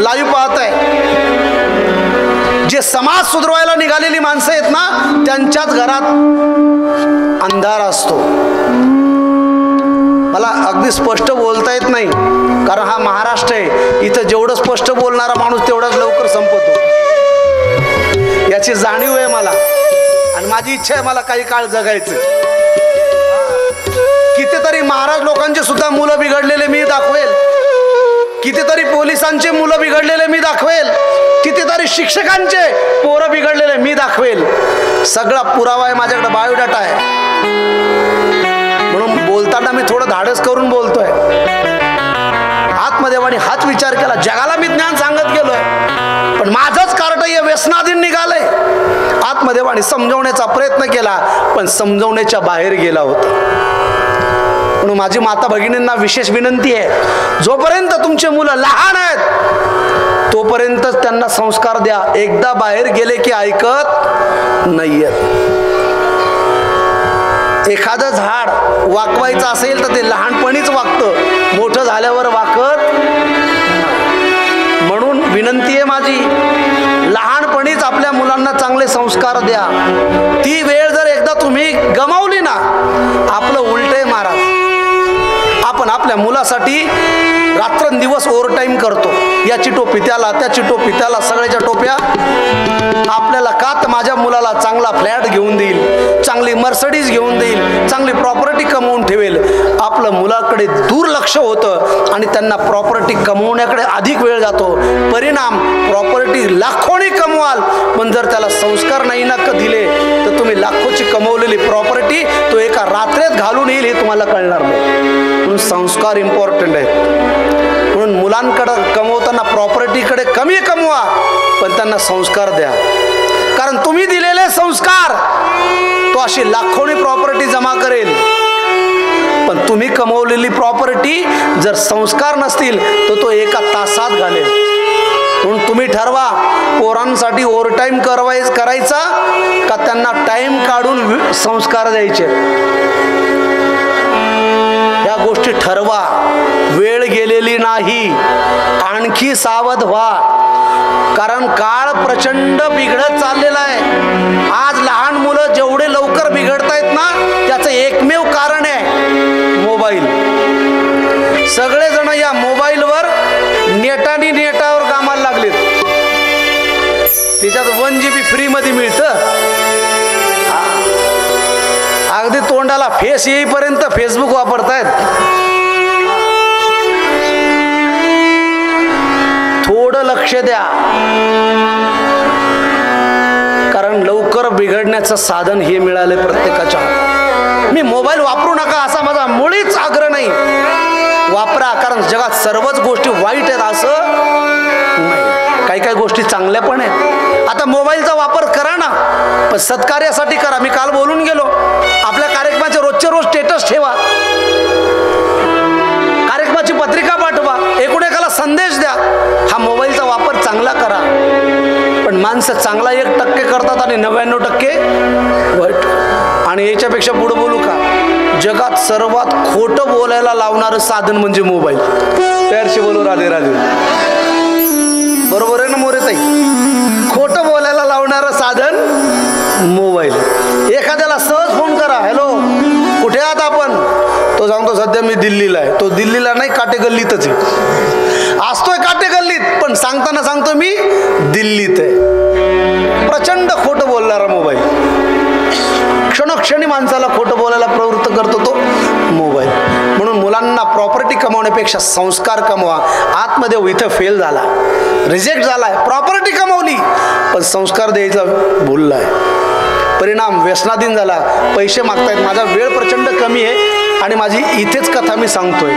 लाईव्ह पाहताय, जे समाज सुधारायला निघालेली माणसं आहेत ना, त्यांच्याच घरात अंधार असतो. मला अगदी स्पष्ट बोलता येत नाही, कारण हा महाराष्ट्र आहे. इथं जेवढं स्पष्ट बोलणारा माणूस तेवढाच लवकर संपतो, याची जाणीव आहे मला. आणि माझी इच्छा आहे मला काही काळ जगायचं. कितीतरी महाराज लोकांचे सुद्धा मुलं बिघडलेले मी दाखवेल, कितीतरी पोलिसांचे मुलं बिघडलेले मी दाखवेल, कितीतरी शिक्षकांचे पोरं बिघडलेले मी दाखवेल. सगळा पुरावा आहे माझ्याकडे, बायोडाटा आहे. म्हणून बोलताना मी थोडं धाडस करून बोलतोय. आत्मदेवाने हाच विचार केला, जगाला मी ज्ञान सांगत गेलोय, पण माझंच कार्ट हे व्यसनाधीन निघालंय. आत्मदेवाने समजवण्याचा प्रयत्न केला, पण समजवण्याच्या बाहेर गेला होता. म्हणून माझी माता भगिनींना विशेष विनंती आहे, जोपर्यंत तुमचे मुलं लहान आहेत तोपर्यंतच त्यांना संस्कार द्या. एकदा बाहेर गेले की ऐकत नाहीयेत. एखादं झाड वाकवायचं असेल तर ते लहानपणीच वाकतं, मोठं झाल्यावर वाकत. म्हणून विनंती आहे माझी, लहानपणीच आपल्या मुलांना चांगले संस्कार द्या. ती वेळ जर एकदा तुम्ही गमावली ना, आपलं उलटय महाराज. आपण आपल्या मुलासाठी रात्रंदिवस ओव्हरटाईम करतो. याची टोपी त्याला, त्याची टोपी त्याला, सगळ्याच्या टोप्या आपल्याला. का तर माझ्या मुलाला चांगला फ्लॅट घेऊन देईल, चांगली मर्सडीज घेऊन देईल, चांगली प्रॉपर्टी कमवून ठेवेल. आपलं मुलाकडे दुर्लक्ष होतं आणि त्यांना प्रॉपर्टी कमवण्याकडे अधिक वेळ जातो. परिणाम प्रॉपर्टी लाखोनी कमवाल, पण जर त्याला संस्कार नाही ना दिले तर तुम्ही लाखोची कमवलेली प्रॉपर्टी तो एका रात्रीत घालून येईल हे तुम्हाला कळणार नाही. म्हणून संस्कार इम्पॉर्टंट आहेत. म्हणून मुलांकडे कमवताना प्रॉपर्टीकडे कमी कमवा, पण त्यांना संस्कार द्या. कारण तुम्ही दिलेले संस्कार तो अशी लाखोनी प्रॉपर्टी जमा करेल, पण तुम्ही कमवलेली प्रॉपर्टी जर संस्कार नसतील तर तो एका तासात घालेल. म्हणून तुम्ही ठरवा, पोरांसाठी ओव्हरटाईम करायचा का त्यांना टाइम काढून संस्कार द्यायचे. या गोष्टी ठरवा. वेळ गेलेली नाही, आणखी सावध व्हा. कारण काळ प्रचंड बिघडत चाललेला आहे. आज लहान मुलं जेवढे लवकर बिघडतायत ना, त्याचं एकमेव कारण आहे मोबाईल. सगळेजण या मोबाईलवर नेटावर कामाला लागलेत. त्याच्यात 1 GB फ्री मध्ये मिळतं. अगदी तोंडाला फेस येईपर्यंत फेसबुक वापरतायत. थोडं लक्ष द्या, कारण लवकर बिघडण्याचं साधन हे मिळाले प्रत्येकाच्या हातात. मी मोबाईल वापरू नका असा माझा मुळीच आग्रह नाही. वापरा, कारण जगात सर्वच गोष्टी वाईट आहेत असं नाही. काही गोष्टी चांगल्या पण आहेत. आता मोबाईलचा वापर करा ना, पण सत्कार्यासाठी करा. मी काल बोलून गेलो, आपल्या कार्यक्रमाचे रोजचे रोज स्टेटस ठेवा, कार्यक्रमाची पत्रिका पाठवा, एकूण एकाला संदेश द्या. हा मोबाईलचा वापर चांगला करा. पण माणसं चांगला 1% करतात आणि 99% वाईट. आणि याच्यापेक्षा पुढे बोलू का, जगात सर्वात खोटं बोलायला लावणारं साधन म्हणजे मोबाईल. त्याशी बोलू राधे राधे. बरोबर आहे ना मोरेताई? खोटं बोलायला लावणारं साधन मोबाईल. एखाद्याला सहज फोन करा, हॅलो कुठे आहात आपण, तो सांगतो सध्या मी दिल्लीला आहे. तो दिल्लीला नाही, काटे गल्लीतच आहे. असतोय काटे गल्लीत, पण सांगताना सांगतो मी दिल्लीत आहे. प्रचंड खोटं बोलणारा मोबाईल. क्षणोक्षणी माणसाला खोटं बोलायला प्रवृत्त करतो तो मोबाईल. म्हणून मुलांना प्रॉपर्टी कमवण्यापेक्षा संस्कार कमवा. आत्मदेव इथं फेल झाला, रिजेक्ट झालाय. प्रॉपर्टी कमवली पण संस्कार द्यायचा भुललाय. परिणाम व्यसनाधीन झाला. पैसे मागतायत. माझा वेळ प्रचंड कमी आहे आणि माझी इथेच कथा मी सांगतोय.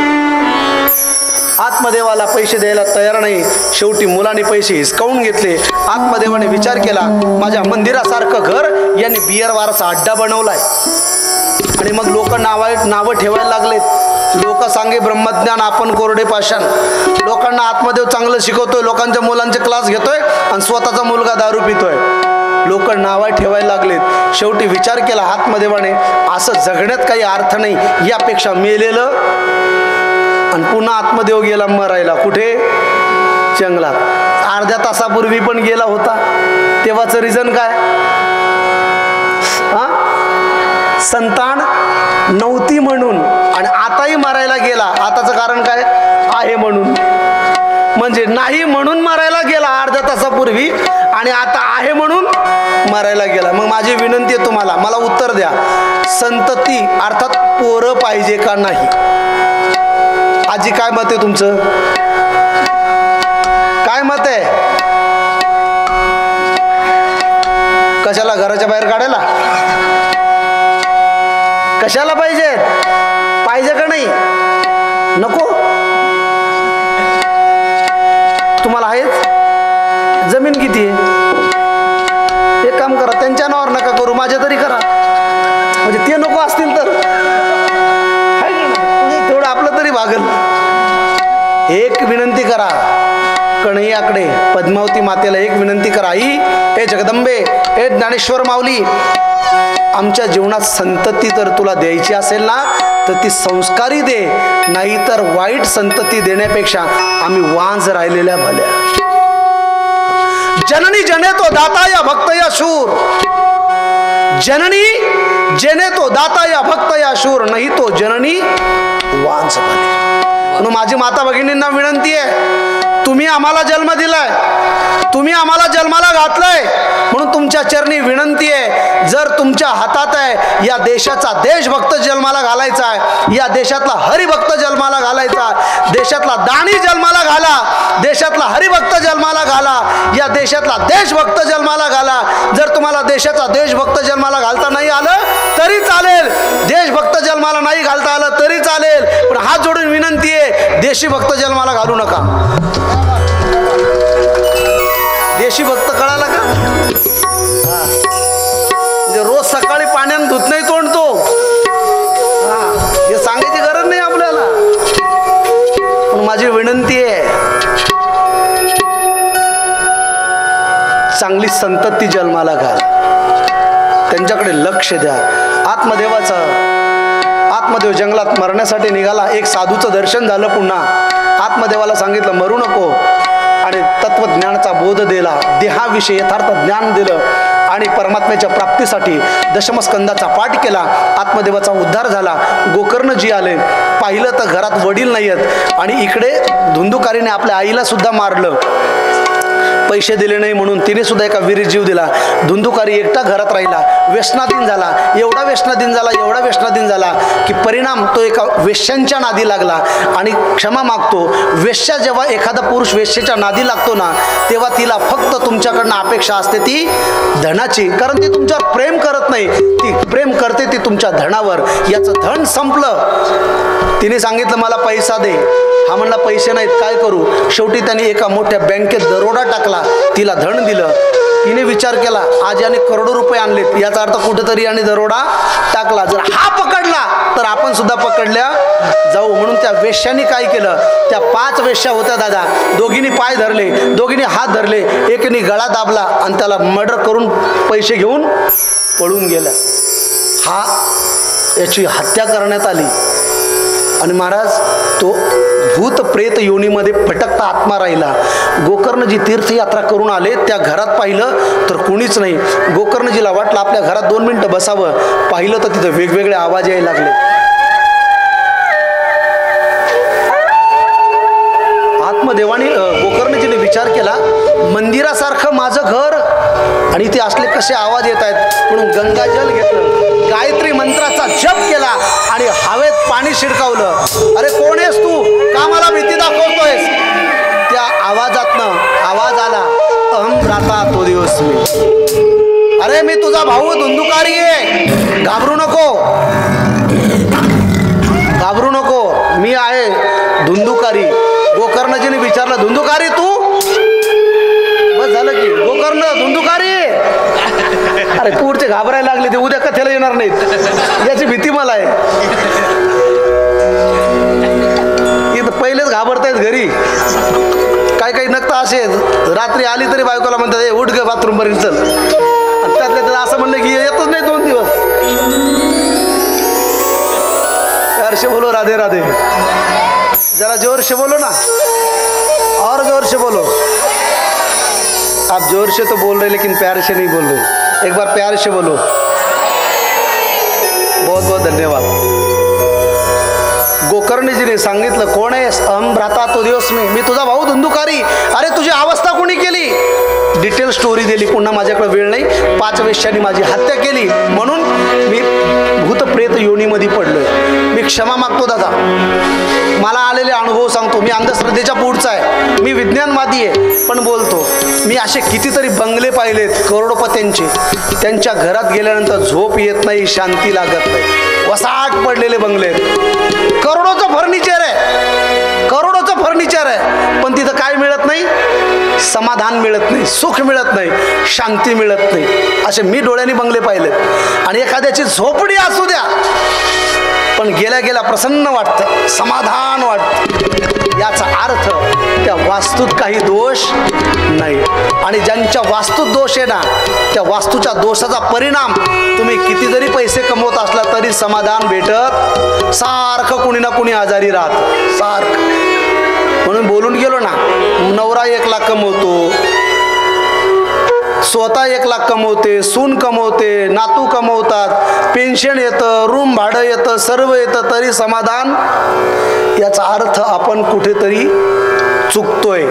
आत्मदेवाला पैसे द्यायला तयार नाही. शेवटी मुलाने पैसे हिसकावून घेतले. आत्मदेवाने विचार केला, माझ्या मंदिरासारखं घर यांनी बियर वाराचा अड्डा बनवलाय. आणि मग लोक नावं ठेवायला लागलेत. लोक सांगे ब्रह्मज्ञान, आपण कोरडे पाषाण. लोकांना आत्मदेव चांगलं शिकवतोय, लोकांच्या मुलांचे क्लास घेतोय आणि स्वतःचा मुलगा दारू पितोय. लोक नावं ठेवायला लागलेत. शेवटी विचार केला आत्मदेवाने, असं जगण्यात काही अर्थ नाही, यापेक्षा मेलेलं. आणि पुन्हा आत्मदेव गेला मरायला. कुठे? जंगलात. अर्ध्या तासापूर्वी पण गेला होता. तेव्हाचं रिझन काय? हा, संतान नव्हती म्हणून. आणि आताही मारायला गेला. आताचं कारण काय? आहे म्हणून. म्हणजे नाही म्हणून मारायला गेला अर्ध्या तासापूर्वी आणि आता आहे म्हणून मारायला गेला. मग माझी विनंती आहे तुम्हाला, मला उत्तर द्या. संतती अर्थात पोरं पाहिजे का नाही? आजी काय मत आहे तुमचं? काय मत आहे? कशाला घराच्या बाहेर काढायला? कशाला पाहिजे? पाहिजे का नाही? नको? तुम्हाला आहेच? जमीन किती आहे? एक काम करा, त्यांच्या नावावर नका करू, माझ्या तरी करा. म्हणजे ते नको असतील तर तेवढं आपलं तरी भागल. एक विनंती करा कन्हैयाकडे, पद्मावती मातेला एक विनंती करा. आई, हे जगदंबे, हे ज्ञानेश्वर माऊली, आमच्या जीवनात संतती तर तुला द्यायची असेल ना तर ती संस्कारी दे, नाही तर वाईट संतती देण्यापेक्षा आम्ही वांज राहिलेल्या भल्या. जननी जने तो दाता या भक्त या शूर, जननी जेने तो दाता या भक्त या शूर, नाही तो जननी वांज भले. म्हणून माझी माता भगिनींना विनंती आहे, तुम्ही आम्हाला जन्म दिलाय, तुम्ही आम्हाला जन्माला घातलंय, म्हणून तुमच्या चरणी विनंती आहे, जर तुमच्या हातात आहे या देशाचा देशभक्त जन्माला घालायचा आहे, या देशातला हरिभक्त जन्माला घालायचा, देशातला दानी जन्माला घाला, देशातला हरिभक्त जन्माला घाला, या देशातला देशभक्त जन्माला घाला. जर तुम्हाला देशाचा देशभक्त जन्माला घालता नाही आलं तरी चालेल, देशभक्त जन्माला नाही घालता आलं तरी चालेल, पण हात जोडून विनंती आहे, देशी भक्त जन्माला घालू नका. देशी भक्त कळाला का? रोज सकाळी पाण्याने धुत नाही तोंड तो. हे सांगायची गरज नाही आपल्याला, पण माझी विनंती आहे, चांगली संतती जन्माला घाल, त्यांच्याकडे लक्ष द्या. आत्मदेव जंगलात मरण्यासाठी निघाला. एक साधूचं दर्शन झालं. पुन्हा आत्मदेवाला सांगितलं मरू नको, आणि तत्वज्ञानाचा बोध दिला, देहाविषयी यथार्थ ज्ञान दिलं, आणि परमात्म्याच्या प्राप्तीसाठी दशमस्कंदाचा पाठ केला. आत्मदेवाचा उद्धार झाला. गोकर्णजी आले, पाहिलं तर घरात वडील नाही आहेत, आणि इकडे धुंदुकारीने आपल्या आईला सुद्धा मारलं, पैसे दिले नाही म्हणून तिने सुद्धा एका विहिरीत जीव दिला. धुंदुकारी एकटा घरात राहिला, व्यसनाधीन झाला. एवढा व्यसनाधीन झाला की परिणाम तो एका वेश्यांच्या नादी लागला. आणि क्षमा मागतो, वेश्या जेव्हा एखादा पुरुष वेश्येच्या नादी लागतो ना, तेव्हा तिला फक्त तुमच्याकडनं अपेक्षा असते ती धनाची, कारण ती तुमच्यावर प्रेम करत नाही, ती प्रेम करते ती तुमच्या धनावर. याचं धन संपलं, तिने सांगितलं मला पैसा दे. हा म्हणला पैसे नाहीत, काय करू? शेवटी त्याने एका मोठ्या बँकेत दरोडा टाकला, तिला धन दिलं. तिने विचार केला आज याने करोडो रुपये आणलेत, याचा अर्थ कुठेतरी याने दरोडा टाकला, जर हा पकडला तर आपण सुद्धा पकडल्या जाऊ. म्हणून त्या वेश्याने काय केलं, त्या 5 वेश्या होत्या दादा, दोघींनी पाय धरले, दोघींनी हात धरले, एकीने गळा दाबला आणि त्याला मर्डर करून पैसे घेऊन पळून गेला. याची हत्या करण्यात आली. आणि महाराज तो भूत प्रेत योनीमध्ये भटकता आत्मा राहिला. गोकर्णजी तीर्थयात्रा करून आले, त्या घरात पाहिलं तर कोणीच नाही. गोकर्णजीला वाटलं आपल्या घरात 2 मिनिटं बसावं, पाहिलं तर तिथं वेगवेगळे आवाज यायला लागले. आत्मदेवाने गोकर्णजीने विचार केला, मंदिरासारखं माझं घर आणि ते असले कसे आवाज येत आहेत, म्हणून गंगाजल घेतलं, गायत्री मंत्राचा जप केला आणि हवेत पाणी शिडकावलं. अरे कोण आहेस तू, का मला भीती दाखवतोयस? त्या आवाजातनं आवाज आला, अहम भ्राता तो दिवस मी. अरे मी तुझा भाऊ धुंदुकारी आहे, घाबरू नको, मी आहे धुंदुकारी. गोकर्णजीने विचारलं, धुंदुकारी तू? बस झालं की गोकर्ण धुंदुकारी. अरे पुढचे घाबरायला लागले, ते उद्या कथेला येणार नाहीत याची भीती मला आहे. पहिलेच घाबरतायत घरी. काही नकता असे रात्री आली तरी बायकोला म्हणतात उठ ग बाथरूम पर्यंत चल, आणि त्यातल्या असं म्हणलं की येतच नाही 2 दिवस. यार से बोलो राधे राधे, जरा जोर से बोलो ना. और जोर से बोलो। आप जोर से तो बोल रहे लेकिन प्यार से नहीं बोल रहे, एक बार प्यार से बोलो। बहुत बहुत धन्यवाद। गोकर्णजीने सांगितलं, कोण आहेस? अहम भ्राता तो दिवस मी तुझा भाऊ धुंदुकारी. अरे तुझी अवस्था कोणी केली? डिटेल स्टोरी दिली. पुन्हा माझ्याकडे वेळ नाही. 5 वेश्यांनी माझी हत्या केली म्हणून मी भूतप्रेत योनीमध्ये पडलोय. मी क्षमा मागतो दादा. मला आलेले अनुभव सांगतो. मी अंधश्रद्धेच्या पुढचा आहे. मी विज्ञानवादी आहे पण बोलतो. मी असे कितीतरी बंगले पाहिलेत करोडपत्यांचे. त्यांच्या घरात गेल्यानंतर झोप येत नाही, शांती लागत नाही. वसाट पडलेले बंगले आहेत. करोडोचं फर्निचर आहे, करोडोचं फर्निचर आहे, पण तिथं काय मिळत नाही? समाधान मिळत नाही, सुख मिळत नाही, शांती मिळत नाही. असे मी डोळ्यांनी बंगले पाहिलेत. आणि एखाद्याची झोपडी असू द्या पण गेल्या गेल्या प्रसन्न वाटतं, समाधान वाटतं. याचा अर्थ त्या वास्तूत काही दोष नाही. आणि ज्यांच्या वास्तूत दोष आहे ना, त्या वास्तूच्या दोषाचा परिणाम तुम्ही किती जरी पैसे कमवत असला तरी समाधान भेटत. सारखं कुणी ना कुणी आजारी राहत सारखं. म्हणून बोलून गेलो ना, नवरा 1 लाख कमवतो, स्वतः 1 लाख कमवते, सून कमवते, नातू कमवतात, पेन्शन येतं, रूम भाडं येतं, सर्व येतं, तरी समाधान. याचा अर्थ आपण कुठेतरी चुकतोय.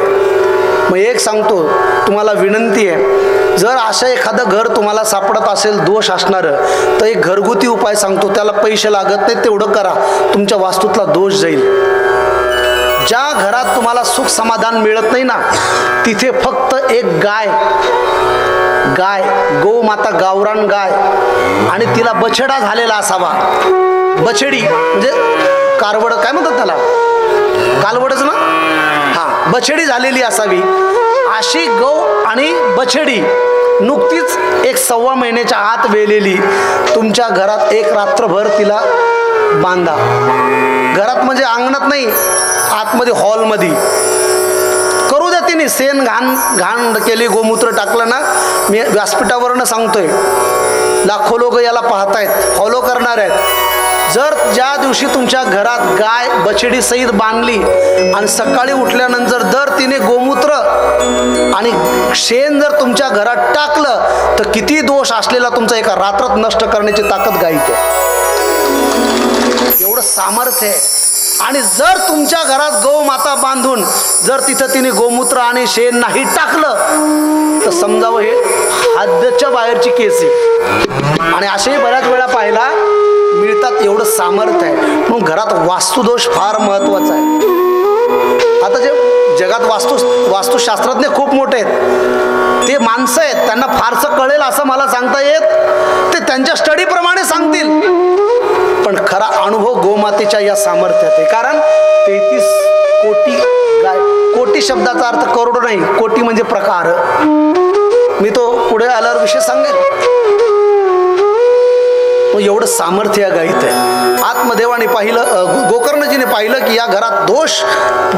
मग एक सांगतो तुम्हाला, विनंती आहे, जर असं एखादं घर तुम्हाला सापडत असेल दोष असणारं, तर एक घरगुती उपाय सांगतो. त्याला पैसे लागत नाही, तेवढं करा, तुमच्या वास्तूतला दोष जाईल. ज्या घरात तुम्हाला सुख समाधान मिळत नाही ना, तिथे फक्त एक गाय, गौ माता, गावरान गाय, आणि तिला बछडा झालेला असावा. बछडी म्हणजे कारवड, काय म्हणतात त्याला, कालवडच ना, हा, बछडी झालेली असावी. अशी गौ आणि बछडी नुकतीच 1-1.25 महिन्याच्या आत वेलेली तुमच्या घरात एक रात्रभर तिला बांधा. घरात म्हणजे अंगणात नाही, आतमध्ये हॉलमध्ये करू द्या. तिने शेण घाण केली, गोमूत्र टाकलं ना, मी व्यासपीठावरनं सांगतोय, लाखो लोक याला पाहतायत, फॉलो करणार आहेत. जर ज्या दिवशी तुमच्या घरात गाय बछडी सहित बांधली आणि सकाळी उठल्यानंतर जर तिने गोमूत्र आणि शेण जर तुमच्या घरात टाकलं, तर किती दोष असलेला तुमचा एका रात्रात नष्ट करण्याची ताकद गायीची आहे. एवढं सामर्थ्य आहे. आणि जर तुमच्या घरात गौ माता बांधून जर तिथं तिने गोमूत्र आणि शेण नाही टाकलं, तर समजावं हे हद्दच्या बाहेरची केस आहे. आणि असेही बऱ्याच वेळा पाहायला मिळतात. एवढं सामर्थ्य आहे. म्हणून घरात वास्तुदोष फार महत्वाचा आहे. आता जे जगात वास्तुशास्त्रज्ञ खूप मोठे आहेत, ते माणसं आहेत, त्यांना फारसं कळेल असं मला सांगता येत. ते त्यांच्या स्टडीप्रमाणे सांगतील, पण खरा अनुभव गोमातेच्या या सामर्थ्यात आहे. कारण 33 कोटी गाय, कोटी शब्दाचा अर्थ करोड नाही, कोटी म्हणजे प्रकार. मी तो पुढे आल्यावर विषय सांगेन. एवढं सामर्थ्य या गायीत आहे. आत्मदेवाने पाहिलं, गोकर्णजीने पाहिलं की या घरात दोष.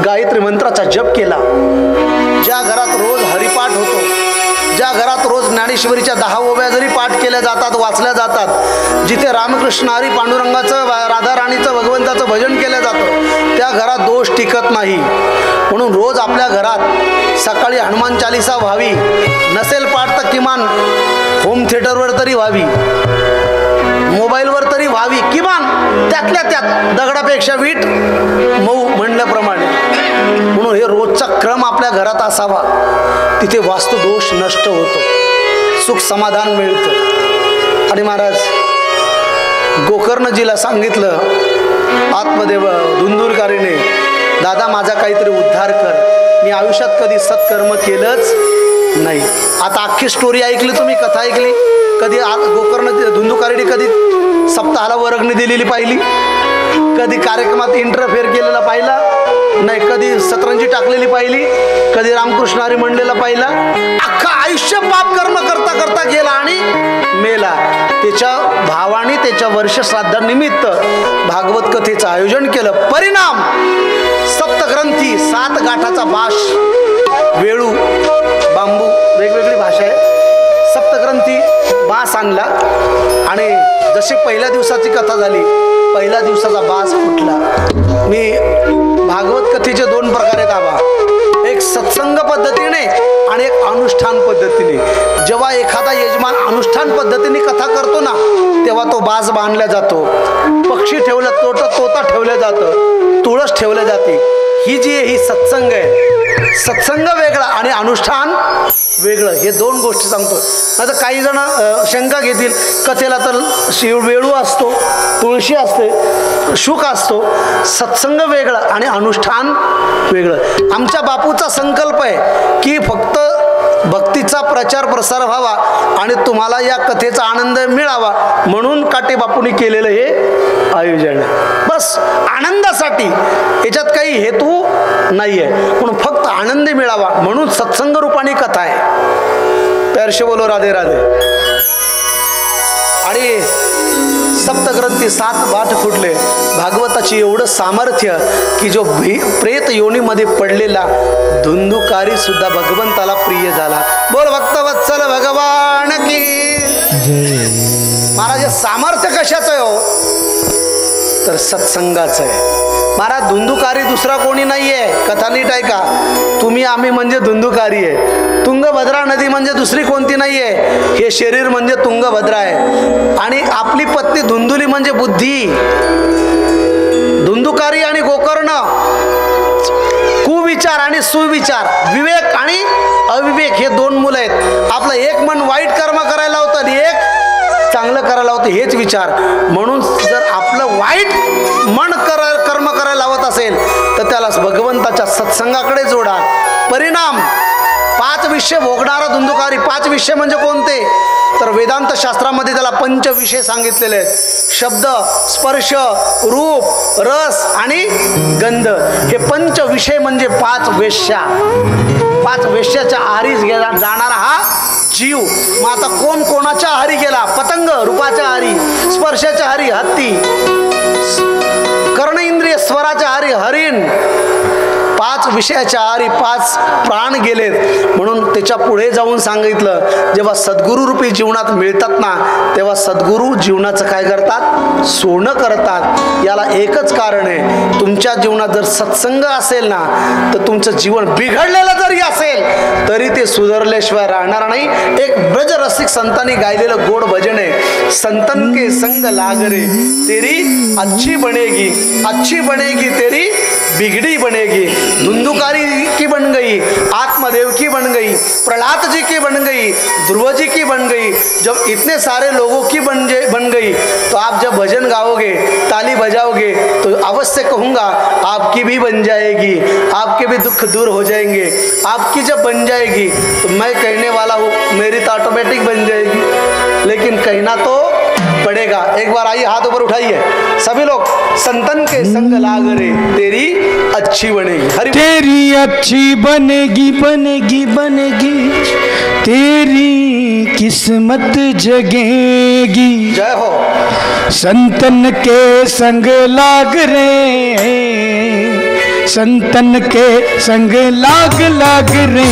गायत्री मंत्राचा जप केला, ज्या घरात रोज हरिपाठ होतो, ज्या घरात रोज ज्ञानेश्वरीच्या 10 ओव्या जरी पाठ केल्या जातात, वाचल्या जातात, जिथे रामकृष्ण हरी पांडुरंगाचं, राधा राणीचं, भगवंताचं भजन केलं जातं, त्या घरात दोष टिकत नाही. म्हणून रोज आपल्या घरात सकाळी हनुमान चालिसा व्हावी. नसेल पाठ तर किमान होम थिएटरवर तरी व्हावी, मोबाईलवर तरी व्हावी. किमान त्यातल्या त्यात दगडापेक्षा वीट मऊ म्हणल्याप्रमाणे. म्हणून हे रोजचा क्रम आपल्या घरात असावा. तिथे वास्तुदोष नष्ट होतो, सुख समाधान मिळतं. आणि महाराज गोकर्णजीला सांगितलं, आत्मदेव धुंदुरकारीने, दादा माझा काहीतरी उद्धार कर. मी आयुष्यात कधी सत्कर्म केलंच नाही. आता अख्खी स्टोरी ऐकली तुम्ही, कथा ऐकली. कधी गोकर्ण धुंदुकारीने कधी सप्ताहाला वर्गणी दिलेली पाहिली? कधी कार्यक्रमात इंटरफेअर केलेला पाहिला नाही? कधी सतरंजी टाकलेली पाहिली? कधी रामकृष्ण हरी म्हणलेला पाहिला? अख्खा आयुष्य पाप कर्म करता करता गेला आणि मेला. त्याच्या भावाने त्याच्या वर्षश्राद्धानिमित्त भागवत कथेचं आयोजन केलं. परिणाम सप्तग्रंथी, 7 गाठाचा बाश, वेळू, बांबू, वेगवेगळी भाषा आहे. सप्तग्रंथी बास आणला आणि जशी पहिल्या दिवसाची कथा झाली, पहिल्या दिवसाचा बास फुटला. मी भागवत कथेचे 2 प्रकार आहेत आबा. एक अनुष्ठान पद्धतीने. जेव्हा एखादा यजमान अनुष्ठान पद्धतीने कथा करतो ना, तेव्हा तो बाज बांधला जातो, पक्षी ठेवला, तोता ठेवलं जातं, तुळस ठेवल्या जाते. ही जी ही सत्संग आहे. सत्संग वेगळा आणि अनुष्ठान वेगळं, हे दोन गोष्टी सांगतो. आता काही जण शंका घेतील, कथेला तर वेळू असतो, तुळशी असते, शुक असतो. सत्संग वेगळं आणि अनुष्ठान वेगळं. आमच्या बापूचा संकल्प आहे की फक्त भक्तीचा प्रचार प्रसार व्हावा आणि तुम्हाला या कथेचा आनंद मिळावा, म्हणून काटे बापूंनी केलेलं हे आयोजन आहे. बस आनंदासाठी, याच्यात काही हेतू नाही आहे, म्हणून फक्त आनंद मिळावा म्हणून सत्संग रूपाने कथा आहे. पैरशे बोलो राधे राधे. आणि सप्तग्रंथी 7 बाठ फुटले. भागवताची एवढं सामर्थ्य की जो प्रेत योनीमध्ये पडलेला धुंदुकारी सुद्धा भगवंताला प्रिय झाला. बोल भक्तवत्सल भगवान की महाराज. सामर्थ्य कशाचं आहे हो? तर सत्संगाचं आहे. महाराज धुंदुकारी दुसरा कोणी नाही आहे. कथा नीट ऐका. तुम्ही आम्ही म्हणजे धुंदुकारी आहे. तुंगभद्रा नदी म्हणजे दुसरी कोणती नाही आहे. हे शरीर म्हणजे तुंगभद्रा आहे आणि आपली पत्नी धुंदुली म्हणजे बुद्धी. धुंदुकारी आणि गोकर्ण, कुविचार आणि सुविचार, विवेक आणि अविवेक, हे दोन मुलं आहेत. आपलं एक मन वाईट कर्म करायला होतं आणि एक चांगलं करायला होतं, हेच विचार. म्हणून जर आपलं वाईट मन कर्म करायला लावत असेल तर त्याला भगवंताच्या सत्संगाकडे जोडा. परिणाम 5 विषय भोगणारा धुंदुकारी. 5 विषय म्हणजे कोणते? तर वेदांत शास्त्रामध्ये त्याला 5 विषय सांगितलेले आहेत. शब्द, स्पर्श, रूप, रस आणि गंध. हे 5 विषय म्हणजे 5 वेश्या. 5 वेश्याच्या आहारी जाणारा हा जीव. मग आता कोण कोणाच्या आहारी गेला? पतंग रूपाच्या आहारी, स्पर्शाच्या आहारी हत्ती, कर्ण इंद्रिय स्वराच्या आहारी हरिण. 5 विषयाच्या आहारी 5 प्राण गेलेत. म्हणून त्याच्या पुढे जाऊन सांगितलं, जेव्हा सद्गुरू रूपी जीवनात मिळतात ना, तेव्हा सद्गुरू जीवनाचं काय करतात? सोनं करतात. याला एकच कारण आहे, तुमच्या जीवनात जर सत्संग असेल ना, तर तुमचं जीवन बिघडलेलं जरी असेल तरी ते सुधारल्याशिवाय राहणार नाही. एक ब्रजरसिक संतांनी गायलेलं गोड भजन आहे. संतन के संग लाग रे तेरी अच्छी बनेगी, अच्छी बनेगी तेरी बिगड़ी बनेगी. धुंदुकारी की बन गई, आत्मदेव की बन गई, प्रहलाद जी की बन गई, ध्रुव जी की बन गई. जब इतने सारे लोगों की बन गई तो आप जब भजन गाओगे, ताली बजाओगे, तो अवश्य कहूँगा आपकी भी बन जाएगी, आपके भी दुख दूर हो जाएंगे. आपकी जब बन जाएगी तो मैं कहने वाला हूँ मेरी तो ऑटोमेटिक बन जाएगी, लेकिन कहना तो पड़ेगा. एक बार आइए, हाथ ऊपर उठाइए सभी लोग. संतन के संग लाग रे तेरी अच्छी बनेगी. तेरी अच्छी बनेगी, बनेगी, बनेगी, तेरी किस्मत जगेगी. जय हो. संतन के संग लाग रे, संतन के संग लाग रे,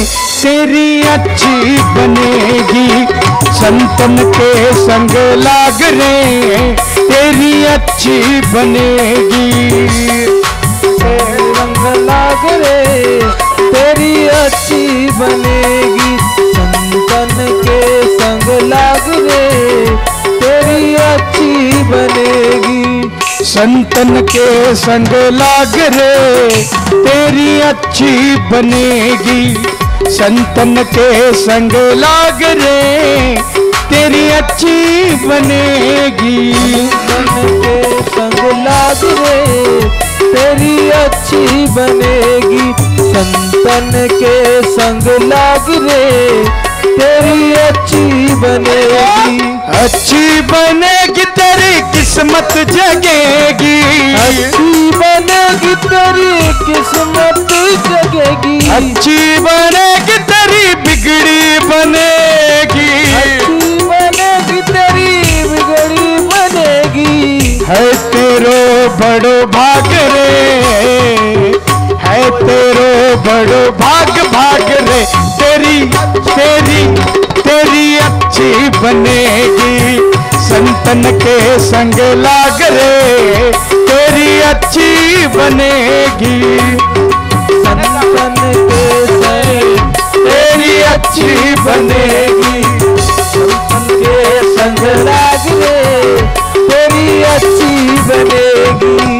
तेरी अच्छी बनेगी. संतन के संग लाग रे, तेरी अच्छी बनेगी. संग लाग रे, तेरी अच्छी बनेगी. संतन के संग लाग रे, तेरी अच्छी बनेगी. संतन के संग लाग रे, तेरी अच्छी बनेगी. संतन के संग लाग रे, तेरी अच्छी बनेगी. संतन के संग लाग रे, तेरी अच्छी बनेगी. संतन के संग लाग रे, तेरी अच्छी बनेगी. अच्छी बनेगी तेरी किस्मत जगेगी. अच्छी बनेगी तेरी किस्मत जगेगी. अच्छी बनेगी तेरी बिगड़ी बनेगी. अच्छी बनेगी तेरी बिगड़ी बनेगी. है तेरो बड़ो भाग रे, है तेरो बड़ो भाग भाग रे, तेरी तेरी तेरी अच्छी बनेगी. संतन के संग लाग रे, तेरी अच्छी बनेगी. संतन के संग तेरी अच्छी बनेगी। संतन के संग लाग रे तेरी अच्छी बनेगी।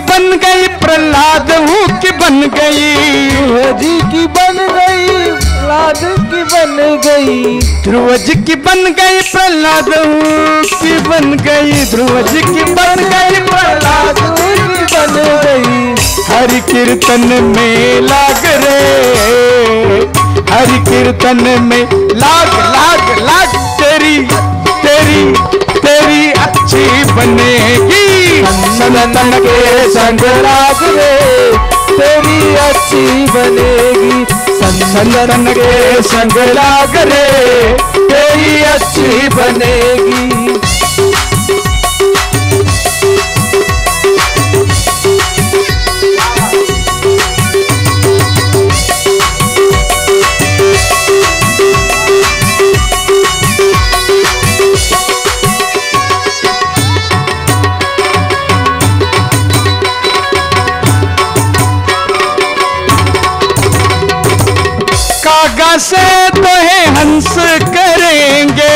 बन गई प्रहलाद की बन गई, जी की बन गई प्रहलाद की बन गई। ध्रुव जी की बन गई प्रहलाद की बन गई, ध्रुव जी की बन गई प्रहलाद की बन गई। हरि कीर्तन में लाग रे, हरि कीर्तन में लाग लाग लाग तेरी तेरी तेरी अच्छी बनेगी। संतन के संग लाग रे तेरी अच्छी बनेगी। संतन के संग लाग रे तेरी अच्छी बनेगी। कागा से तो है हंस करेंगे,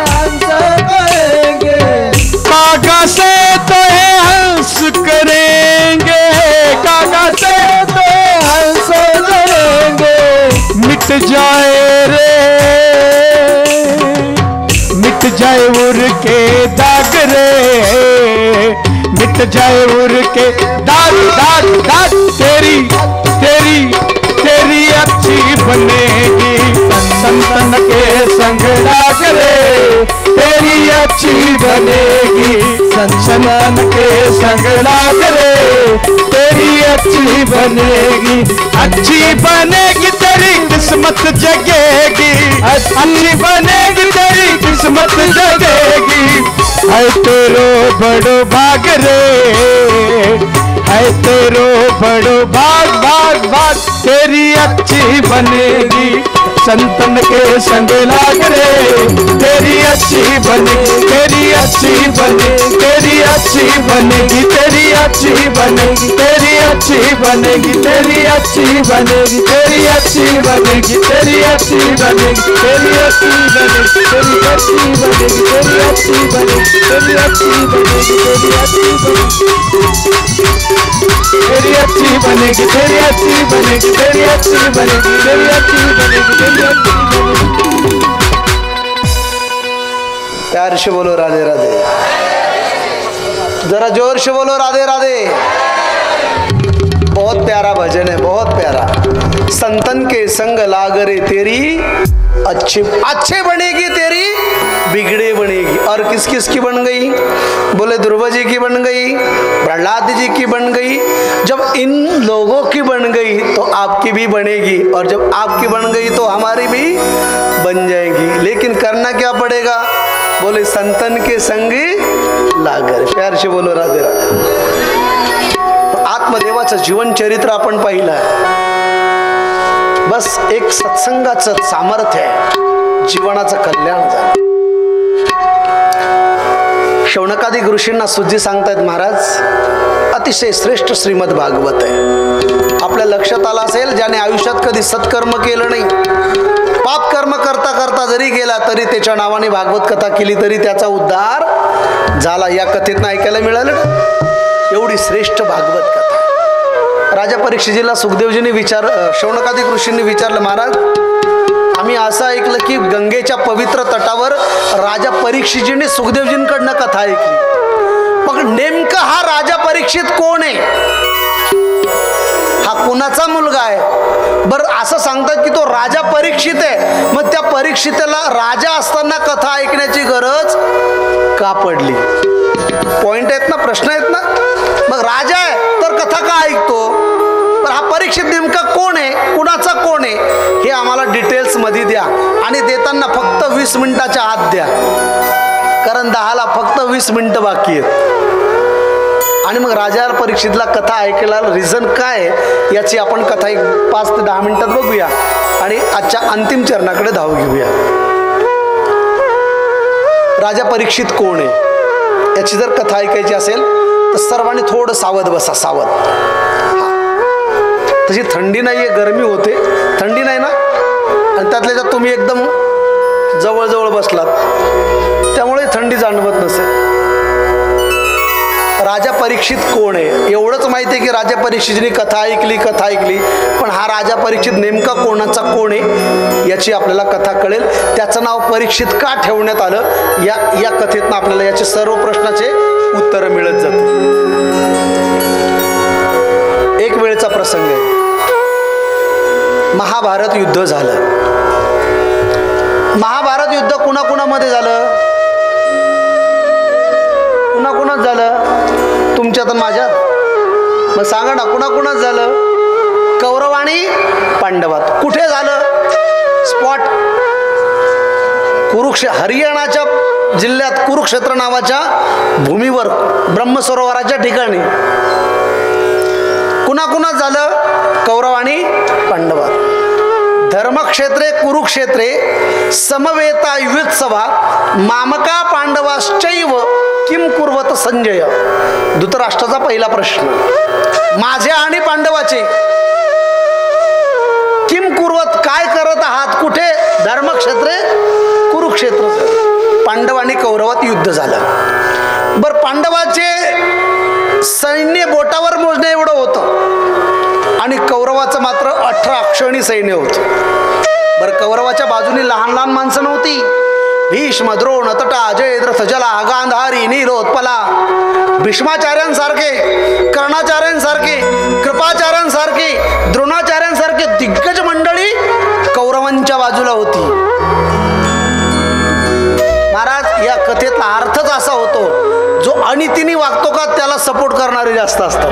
हंस करेंगे। कागा से तो है हंस करेंगे, कागा से तो हंस करेंगे। मिट जाए रे, मिट जाए उर के दाग रे, मिट जाए उर के दाग दाग दाग तेरी तेरी तेरी अच्छी बनेगी। संतन के संग लाग रे तेरी अच्छी बनेगी। संतन के संग लाग रे तेरी अच्छी बनेगी। अच्छी बनेगी तेरी किस्मत जगेगी, अच्छी बनेगी तेरी किस्मत जगेगी। है तेरो बड़ो भाग रे, है तेरो बड़ो भाग भाग भाग तेरी अच्छी बनेगी। संतन के संग लाग रे तेरी अच्छी बनेगी, तेरी अच्छी बनेगी, तेरी अच्छी बनेगी, तेरी अच्छी बनेगी, तेरी अच्छी बनेगी, तेरी अच्छी बनेगी, तेरी अच्छी बनेगी, तेरी अच्छी बनेगी, तेरी अच्छी बनेगी, तेरी अच्छी बनेगी, तेरी अच्छी बनेगी, तेरी अच्छी बनेगी, तेरी अच्छी बनेगी, तेरी अच्छी बनेगी, तेरी अच्छी बनेगी, तेरी अच्छी बनेगी, तेरी अच्छी बनेगी, तेरी अच्छी बनेगी। प्यार से बोलो राधे राधे, जरा जोर से बोलो राधे राधे। बहुत प्यारा भजन है, बहुत प्यारा। संतन के संग लाग रे तेरी अच्छे अच्छे बनेगी, तेरी बिगड़े बनेगी। और किस किस की बन गई? बोले ध्रुव जी की बन गई, प्रहलाद जी की बन गई। जब इन लोगों की बन गई तो आपकी भी बनेगी, और जब आपकी बन गई तो हमारी भी बन जाएगी। लेकिन करना क्या पड़ेगा? बोले संतन के संग लाग रे। प्यार से बोलो राधे राधे। आत्मदेवाचं जीवन चरित्र आपण पाहिलं आहे। बस एक सत्संगाचं सामर्थ्य आहे, जीवनाचं कल्याण झालं। शौनकादिक ऋषींना सुद्धी सांगतायत महाराज, अतिशय श्रेष्ठ श्रीमद भागवत आहे। आपल्या लक्षात आलं असेल, ज्याने आयुष्यात कधी सत्कर्म केलं नाही, पाप कर्म करता करता जरी गेला तरी त्याच्या नावाने भागवत कथा केली तरी त्याचा उद्धार झाला। या कथेतनं ऐकायला मिळालं ना, एवढी श्रेष्ठ भागवत कथा। राजा परीक्षितीला सुखदेवजींनी शौनकादिक ऋषींनी विचारलं, महाराज आम्ही असं ऐकलं की गंगेच्या पवित्र तटावर राजा परीक्षितीने सुखदेवजींकडनं कथा ऐकली, मग नेमका हा राजा परीक्षित कोण आहे? हा कुणाचा मुलगा आहे? बरं असं सांगतात की तो राजा परीक्षित आहे, मग त्या परीक्षिताला राजा असताना कथा ऐकण्याची गरज का पडली? पॉइंट आहेत ना, प्रश्न आहेत ना। मग राजा आहे तर कथा कथा का ऐकतो, पण हा परीक्षित नेमका कोण आहे, कुणाचा कोण आहे हे आम्हाला डिटेल्स मध्ये द्या. आणि देताना फक्त 20 मिनिटाच्या आत द्या, कारण 10ला फक्त 20 मिनिटं बाकी आहेत. आणि मग राजा परीक्षितला कथा ऐकायला रिझन काय याची आपण कथा एक 5 ते 10 मिनिटात बघूया आणि आजच्या अंतिम चरणाकडे धाव घेऊया. राजा परीक्षित कोण आहे याची जर कथा ऐकायची असेल तर सर्वांनी थोडं सावध बसा, सावध. तशी थंडी नाहीये, गरमी होते, थंडी नाही ना, आणि त्यातल्या त्यात तुम्ही एकदम जवळजवळ बसलात त्यामुळे थंडी जाणवत नसेल. राजा परीक्षित कोण आहे एवढंच माहिती आहे की राजा परीक्षितनी कथा ऐकली, पण हा राजा परीक्षित नेमका कोणाचा कोण आहे याची आपल्याला कथा कळेल. त्याचं नाव परीक्षित का ठेवण्यात आलं या कथेतनं आपल्याला याचे सर्व प्रश्नाचे उत्तर मिळत जाते. एक वेळचा प्रसंग आहे. महाभारत युद्ध झालं. महाभारत युद्ध कुणाकुणामध्ये झालं? कुणाकुणाच झालं? तुमच्यात आणि माझ्यात? मग सांगा ना, कुणाकुणाच झालं? कौरव आणि पांडवात. कुठे झालं? स्पॉट हरियाणाच्या जिल्ह्यात कुरुक्षेत्र नावाच्या भूमीवर ब्रह्मसरोवराच्या ठिकाणी. कुणाकुणाच झालं? कौरव आणि पांडवात. धर्मक्षेत्रे कुरुक्षेत्रे समवेता युत्सवा मामका पांडवाश्चैव किम कुर्वत संजय. धृतराष्ट्राचा पहिला प्रश्न, माझ्या आणि पांडवाचे किम कुर्वत, काय करत आहात, कुठे? धर्मक्षेत्रे कुरुक्षेत्र. पांडव आणि कौरवात युद्ध झालं. बर, पांडवाचे सैन्य बोटावर मोजणे एवढं होतं आणि कौरवाचं मात्र 18 अक्षणी सैन्य होतं. बरं, कौरवाच्या बाजूने लहान लहान माणसं नव्हती. भीष्म, द्रोण, तटा, जयद्रथ, जला, गांधारी, नीलोत्पला, भीष्माचार्यांसारखे, कर्णाचार्यांसारखे, कृपाचार्यांसारखे, द्रोणाचार्यांसारखे दिग्गज मंडळी कौरवांच्या बाजूला होती. महाराज, या कथेतला अर्थच असा होतो, जो अनितीने वागतो का त्याला सपोर्ट करणारे जास्त असतात.